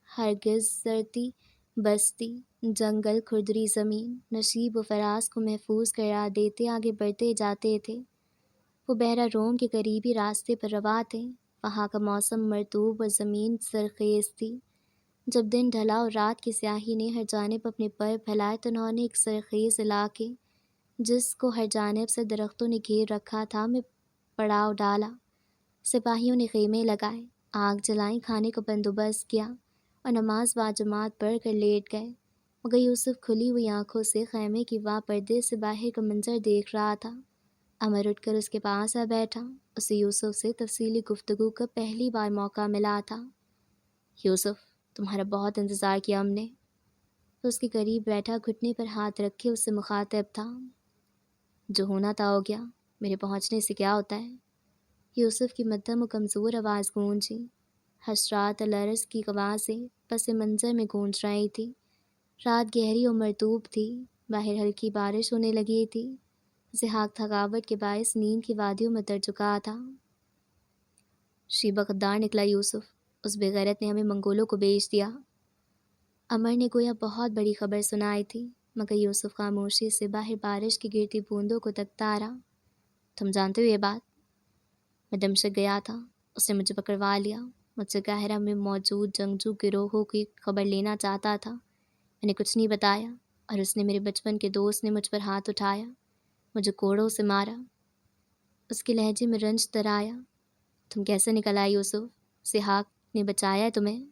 ہرگز زرتی بستی، جنگل، کھردری زمین، نشیب و فراز کو محفوظ قرار دیتے آگے بڑھتے جاتے تھے۔ وہ بحیرہ روم کے قریبی راستے پر رواں تھے۔ وہاں کا موسم مرطوب اور زمین زرخیز تھی۔ جب دن ڈھلا اور رات کی سیاہی نے ہر جانب اپنے پر پھیلائے تو انہوں نے ایک زرخیز علاقے جس کو ہر جانب سے درختوں نے گھیر رکھا تھا میں پڑاؤ ڈالا۔ سپاہیوں نے خیمے لگائے، آگ جلائیں، کھانے کا بندوبست کیا اور نماز باجماعت پڑھ کر لیٹ گئے، مگر یوسف کھلی ہوئی آنکھوں سے خیمے کی واہ پردے سے باہر کا منظر دیکھ رہا تھا۔ عمر اٹھ کر اس کے پاس آ بیٹھا۔ اسے یوسف سے تفصیلی گفتگو کا پہلی بار موقع ملا تھا۔ یوسف، تمہارا بہت انتظار کیا ہم نے۔ تو اس کے قریب بیٹھا گھٹنے پر ہاتھ رکھے اس سے مخاطب تھا۔ جو ہونا تھا ہو گیا، میرے پہنچنے سے کیا ہوتا ہے؟ یوسف کی مدھم و کمزور آواز گونجی۔ حشرات الارض کی آوازیں پس منظر میں گونج رہی تھی۔ رات گہری اور مرطوب تھی، باہر ہلکی بارش ہونے لگی تھی۔ زحاق تھکاوٹ کے باعث نیند کی وادیوں میں تر چکا تھا۔ شیبہ غدار نکلا یوسف، اس بے غیرت نے ہمیں منگولوں کو بیچ دیا۔ عمر نے گویا بہت بڑی خبر سنائی تھی، مگر یوسف خاموشی سے باہر بارش کی گرتی بوندوں کو تکتا رہا۔ تم جانتے ہو یہ بات؟ میں دمشق گیا تھا، اس نے مجھے پکڑوا لیا، مجھ سے قاہرہ میں موجود جنگجو گروہوں کی خبر لینا چاہتا تھا۔ میں نے کچھ نہیں بتایا، اور اس نے، میرے بچپن کے دوست نے، مجھ پر ہاتھ اٹھایا، مجھے کوڑوں سے مارا۔ اس کے لہجے میں رنج تر آیا۔ تم کیسے نکل آئے یوسف؟ زحاق نے بچایا ہے تمہیں؟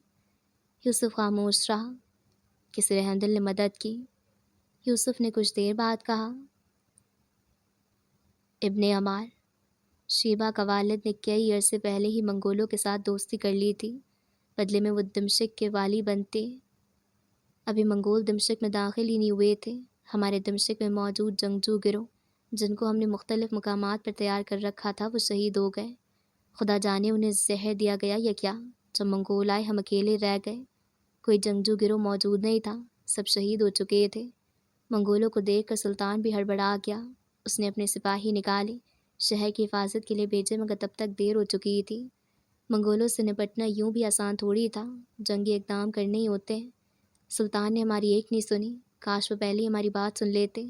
یوسف خاموش رہا۔ کسی رحم دل نے مدد کی، یوسف نے کچھ دیر بعد کہا۔ ابن عمار، شیبہ کا والد نے کئی عرصے پہلے ہی منگولوں کے ساتھ دوستی کر لی تھی، بدلے میں وہ دمشق کے والی بنتے۔ ابھی منگول دمشق میں داخل ہی نہیں ہوئے تھے۔ ہمارے دمشق میں موجود جنگجو گروہ، جن کو ہم نے مختلف مقامات پر تیار کر رکھا تھا، وہ شہید ہو گئے۔ خدا جانے انہیں زہر دیا گیا یا کیا۔ جب منگول آئے ہم اکیلے رہ گئے، کوئی جنگجو گروہ موجود نہیں تھا، سب شہید ہو چکے تھے۔ منگولوں کو دیکھ کر سلطان بھی ہڑبڑا گیا، اس نے اپنے سپاہی نکالے، شہر کی حفاظت کے لیے بھیجے، مگر تب تک دیر ہو چکی تھی۔ منگولوں سے نپٹنا یوں بھی آسان تھوڑی تھا، جنگی اقدام کرنے ہی ہوتے ہیں۔ سلطان نے ہماری ایک نہیں سنی، کاش وہ پہلے ہی ہماری بات سن لیتے۔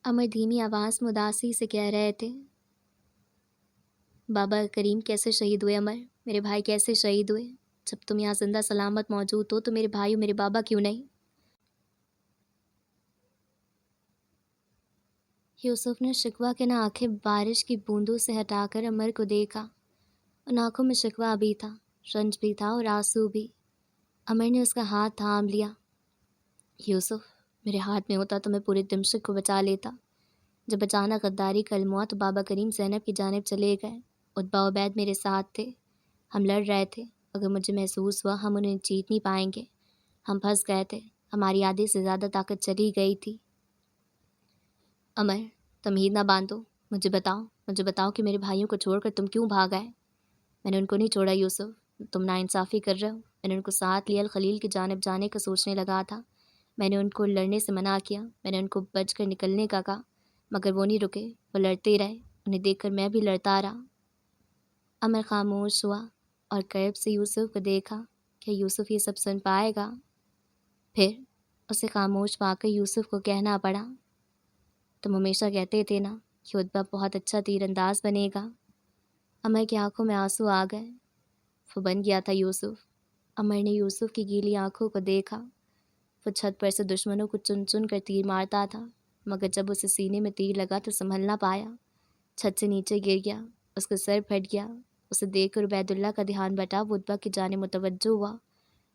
عمر دھیمی آواز میں اداسی سے کہہ رہے تھے۔ بابا کریم کیسے شہید ہوئے عمر؟ میرے بھائی کیسے شہید ہوئے؟ جب تم یہاں زندہ سلامت موجود ہو تو میرے بھائی و میرے بابا کیوں نہیں؟ یوسف نے شکوہ کے نہ آنکھیں بارش کی بوندوں سے ہٹا کر عمر کو دیکھا۔ ان آنکھوں میں شکوہ بھی تھا، رنج بھی تھا اور آنسو بھی۔ عمر نے اس کا ہاتھ تھام لیا۔ یوسف، میرے ہاتھ میں ہوتا تو میں پورے دمشق کو بچا لیتا۔ جب اچانک غداری کا علم ہوا تو بابا کریم زینب کی جانب چلے گئے۔ عتبہ عبید میرے ساتھ تھے، ہم لڑ رہے تھے، اگر مجھے محسوس ہوا ہم انہیں جیت نہیں پائیں گے۔ ہم پھنس گئے تھے، ہماری آدھی سے زیادہ طاقت چلی گئی تھی۔ عمر، تمہید نہ باندھو، مجھے بتاؤ کہ میرے بھائیوں کو چھوڑ کر تم کیوں بھاگ آئے؟ میں نے ان کو نہیں چھوڑا یوسف، تم ناانصافی کر رہے ہو۔ میں نے ان کو ساتھ لیا، الخلیل کی جانب جانے کا سوچنے لگا تھا۔ میں نے ان کو لڑنے سے منع کیا، میں نے ان کو بچ کر نکلنے کا کہا، مگر وہ نہیں رکے، وہ لڑتے رہے۔ انہیں دیکھ کر میں بھی لڑتا رہا۔ عمر خاموش ہوا اور قریب سے یوسف کو دیکھا۔ کیا یوسف یہ سب سن پائے گا؟ پھر اسے خاموش پا کر یوسف کو کہنا پڑا، تم ہمیشہ کہتے تھے نا کہ عتبہ بہت اچھا تیر انداز بنے گا۔ عمر کی آنکھوں میں آنسو آ گئے۔ وہ بن گیا تھا یوسف۔ عمر نے یوسف کی گیلی آنکھوں کو دیکھا۔ وہ چھت پر سے دشمنوں کو چن چن کر تیر مارتا تھا، مگر جب اسے سینے میں تیر لگا تو سنبھل نہ پایا، چھت سے نیچے گر گیا، اس کا سر پھٹ گیا۔ اسے دیکھ کر عبید اللہ کا دھیان بٹا، وہ عتبہ کی جانب متوجہ ہوا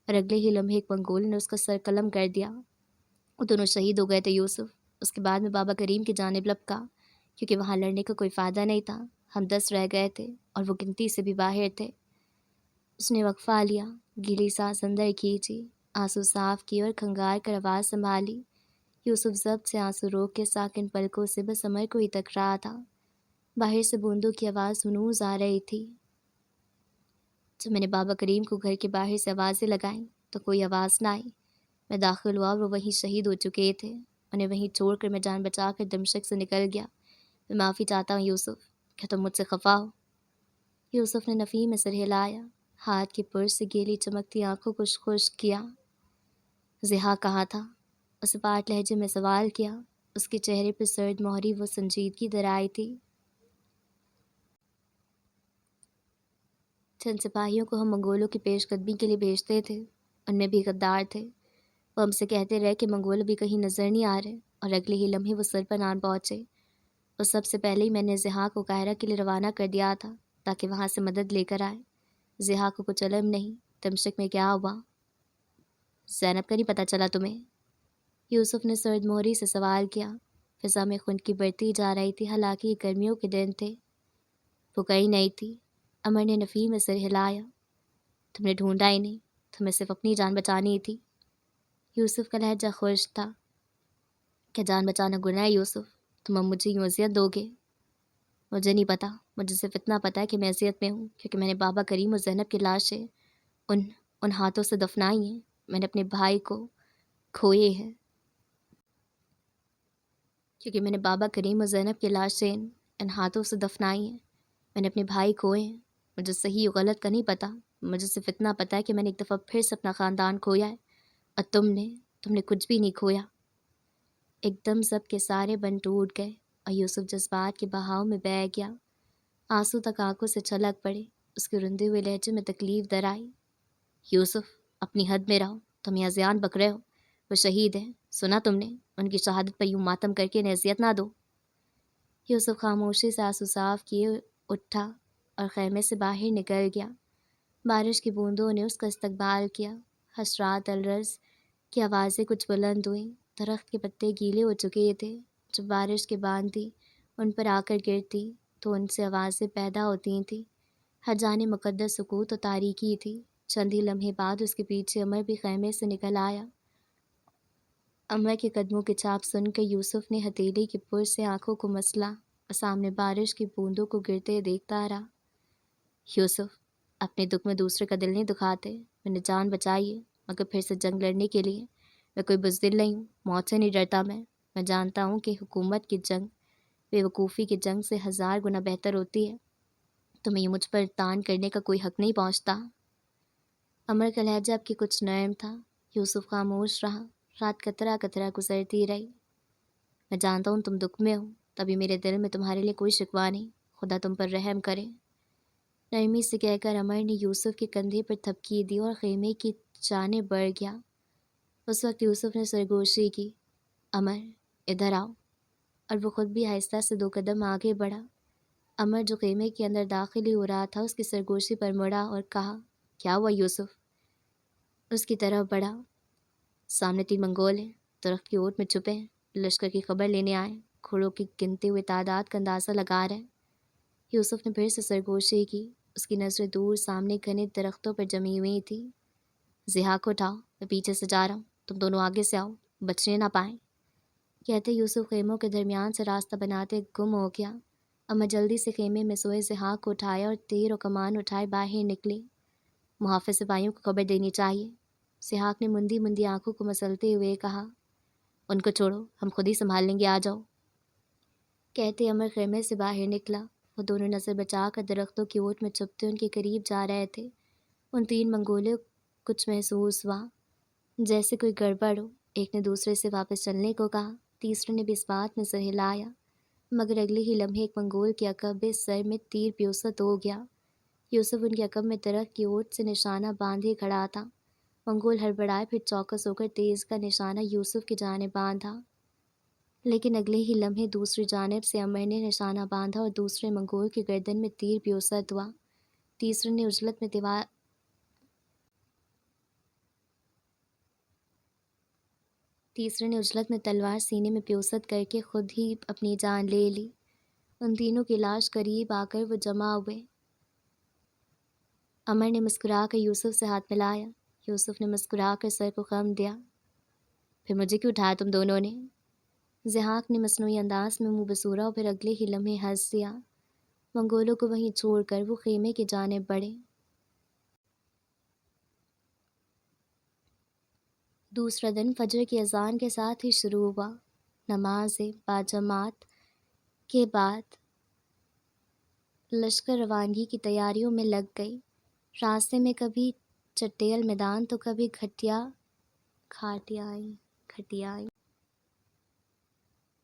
اور اگلے ہی لمحے ایک منگول نے اس کا سر قلم کر دیا۔ وہ دونوں شہید ہو گئے تھے یوسف۔ اس کے بعد میں بابا کریم کی جانب لپکا، کیونکہ وہاں لڑنے کا کوئی فائدہ نہیں تھا، ہم 10 رہ گئے تھے اور وہ گنتی سے بھی باہر تھے۔ اس نے وقفہ لیا، گیلی سانس اندر کھینچی، آنسو صاف کیے اور کھنگار کر آواز سنبھالی۔ یوسف ضبط سے آنسو روک کے ساکن پلکوں سے بس عمر کو ہی تک رہا تھا۔ باہر سے بوندوں کی آواز ہنوز آ رہی تھی۔ جب میں نے بابا کریم کو گھر کے باہر سے آوازیں لگائیں تو کوئی آواز نہ آئی۔ میں داخل ہوا اور وہ وہیں شہید ہو چکے تھے۔ انہیں وہیں چھوڑ کر میں جان بچا کر دمشق سے نکل گیا۔ میں معافی چاہتا ہوں یوسف، کیا تم مجھ سے خفا ہو؟ یوسف نے نفی میں سر ہلایا، ہاتھ کی پرس سے گیلی چمکتی آنکھوں کو خشک کیا۔ زحاق کہا تھا؟ اسے پاٹ لہجے میں سوال کیا۔ اس کے چہرے پر سرد مہری وہ سنجیدگی در آئی تھی۔ چند سپاہیوں کو ہم منگولوں کی پیش قدمی کے لیے بھیجتے تھے، ان میں بھی غدار تھے۔ وہ ہم سے کہتے رہے کہ منگول بھی کہیں نظر نہیں آ رہے، اور اگلے ہی لمحے وہ سرپنان پہنچے، اور سب سے پہلے ہی میں نے ضحاک کو قاہرہ کے لیے روانہ کر دیا تھا تاکہ وہاں سے مدد لے کر آئے۔ ضحاک کو کچھ علم نہیں دمشق میں کیا ہوا۔ زینب کا نہیں پتہ چلا تمہیں؟ یوسف نے سرد موہری سے سوال کیا۔ فضا میں خنکی بڑھتی جا رہی تھی، حالانکہ یہ گرمیوں کے دن تھے۔ وہ کہیں نہیں تھی، عمر نے نفی میں سر ہلایا۔ تم نے ڈھونڈا ہی نہیں، تمہیں صرف اپنی جان بچانی تھی۔ یوسف کا لہجہ خشک تھا۔ کیا جان بچانا گناہ ہے یوسف؟ تم اب مجھے یوں اذیت دو گے؟ مجھے نہیں پتا، مجھے صرف اتنا پتا ہے کہ میں اذیت میں ہوں کیونکہ میں نے بابا کریم اور زینب کی لاشیں ان ہاتھوں سے دفنائی ہیں۔ میں نے اپنے بھائی کو کھوئے ہیں کیونکہ میں نے بابا کریم اور زینب کی لاشیں ان ہاتھوں سے دفنائی ہیں۔ میں نے اپنے بھائی کھوئے ہیں۔ مجھے صحیح و غلط کا نہیں پتا، مجھے صرف اتنا پتا ہے کہ میں نے ایک دفعہ پھر سے اپنا خاندان کھویا ہے، اور تم نے کچھ بھی نہیں کھویا۔ ایک دم سب کے سارے بن ٹوٹ گئے اور یوسف جذبات کے بہاؤ میں بہہ گیا۔ آنسو تک آنکھوں سے چھلک پڑے۔ اس کے رندے ہوئے لہجے میں تکلیف در آئی۔ یوسف، اپنی حد میں رہو، تم یہاں زیان بک رہے ہو۔ وہ شہید ہیں، سنا تم نے؟ ان کی شہادت پر یوں ماتم کر کے انہیں اذیت نہ دو۔ یوسف خاموشی سے آنسو صاف کیے اٹھا اور خیمے سے باہر نکل گیا۔ بارش کی بوندوں نے اس کا استقبال کیا۔ حشرات الرز کی آوازیں کچھ بلند ہوئیں۔ درخت کے پتے گیلے ہو چکے تھے۔ جب بارش کے باندھی ان پر آ کر گرتی تو ان سے آوازیں پیدا ہوتی تھیں۔ ہر جانب مقدس سکوت و تاریکی تھی۔ چند ہی لمحے بعد اس کے پیچھے عمر بھی خیمے سے نکل آیا۔ عمر کے قدموں کی چھاپ سن کر یوسف نے ہتھیلی کی پر سے آنکھوں کو مسلا اور سامنے بارش کی بوندوں کو گرتے دیکھتا رہا۔ یوسف، اپنے دکھ میں دوسرے کا دل نہیں دکھاتے۔ میں نے جان بچائی ہے، مگر پھر سے جنگ لڑنے کے لیے۔ میں کوئی بزدل نہیں ہوں، موت سے نہیں ڈرتا۔ میں جانتا ہوں کہ حکومت کی جنگ بے وقوفی کی جنگ سے 1000 گنا بہتر ہوتی ہے۔ تمہیں یہ مجھ پر تان کرنے کا کوئی حق نہیں پہنچتا۔ عمر کا لہجہ اب کی کچھ نرم تھا۔ یوسف خاموش رہا۔ رات قطرہ قطرہ گزرتی رہی۔ میں جانتا ہوں تم دکھ میں ہو، تبھی میرے دل میں تمہارے لیے کوئی شکوہ نہیں۔ خدا تم پر رحم کرے۔ نرمی سے کہہ کر عمر نے یوسف کے کندھے پر تھپکی دی اور خیمے کی جانب بڑھ گیا۔ اس وقت یوسف نے سرگوشی کی، عمر ادھر آؤ، اور وہ خود بھی آہستہ سے 2 قدم آگے بڑھا۔ عمر جو خیمے کے اندر داخل ہی ہو رہا تھا اس کی سرگوشی پر مڑا اور کہا، کیا ہوا یوسف؟ اس کی طرف بڑھا۔ سامنے 3 منگول ہیں، درخت کی اوٹ میں چھپے ہیں، لشکر کی خبر لینے آئے، گھوڑوں کی گنتے ہوئے تعداد کا اندازہ لگا رہے ہیں۔ یوسف نے پھر سے سرگوشی کی۔ اس کی نظریں دور سامنے گھنے درختوں پر جمی ہوئی تھیں۔ ضحاک کو اٹھاؤ، میں پیچھے سے جا رہا ہوں، تم دونوں آگے سے آؤ، بچنے نہ پائیں۔ کہتے یوسف خیموں کے درمیان سے راستہ بناتے گم ہو گیا۔ عمر جلدی سے خیمے میں سوئے ضحاک کو اٹھایا اور تیر و کمان اٹھائے باہر نکلے۔ محافظ سپاہیوں کو خبر دینی چاہیے۔ ضحاک نے مندی مندی آنکھوں کو مسلتے ہوئے کہا، ان کو چھوڑو، ہم خود ہی سنبھال لیں گے، آ جاؤ۔ کہتے عمر خیمے سے باہر نکلا۔ وہ دونوں نظر بچا کر درختوں کی اوٹ میں چھپتے ان کے قریب جا رہے تھے۔ ان 3 منگولوں کچھ محسوس ہوا جیسے کوئی گڑبڑ ہو۔ ایک نے دوسرے سے واپس چلنے کو کہا، تیسرے نے بھی اس بات میں سر ہلایا، مگر اگلے ہی لمحے ایک منگول کے عقب سر میں تیر پیوست ہو گیا۔ یوسف ان کے عقب میں درخت کی اوٹ سے نشانہ باندھے کھڑا تھا۔ منگول ہڑبڑائے، پھر چوکس ہو کر تیز کا نشانہ یوسف کی جانب باندھا، لیکن اگلے ہی لمحے دوسری جانب سے عمر نے نشانہ باندھا اور دوسرے منگول کی گردن میں تیر پیوست ہوا۔ تیسرے نے عجلت میں تلوار سینے میں پیوست کر کے خود ہی اپنی جان لے لی۔ ان تینوں کی لاش قریب آ کر وہ جمع ہوئے۔ عمر نے مسکرا کر یوسف سے ہاتھ ملایا۔ یوسف نے مسکرا کر سر کو خم دیا۔ پھر مجھے کیوں اٹھایا تم دونوں نے؟ ضحاک نے مصنوعی انداز میں منہ بسورا اور پھر اگلے ہی لمحے ہنس دیا۔ منگولوں کو وہیں چھوڑ کر وہ خیمے کی جانب بڑھے۔ دوسرا دن فجر کی اذان کے ساتھ ہی شروع ہوا۔ نماز باجماعت کے بعد لشکر روانگی کی تیاریوں میں لگ گئی۔ راستے میں کبھی چٹیل میدان تو کبھی کھٹیاں آئیں۔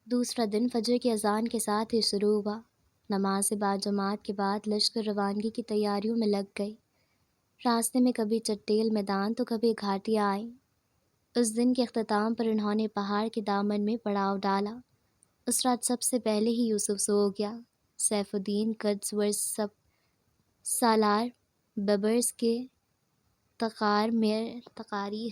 دوسرا دن فجر کی اذان کے ساتھ ہی شروع ہوا۔ نماز باجماعت کے بعد لشکر روانگی کی تیاریوں میں لگ گئی۔ راستے میں کبھی چٹیل میدان تو کبھی گھاٹیاں آئیں۔ اس دن کے اختتام پر انہوں نے پہاڑ کے دامن میں پڑاؤ ڈالا۔ اس رات سب سے پہلے ہی یوسف سو گیا۔ سیف الدین قدسور سب سالار ببرز کے تقاری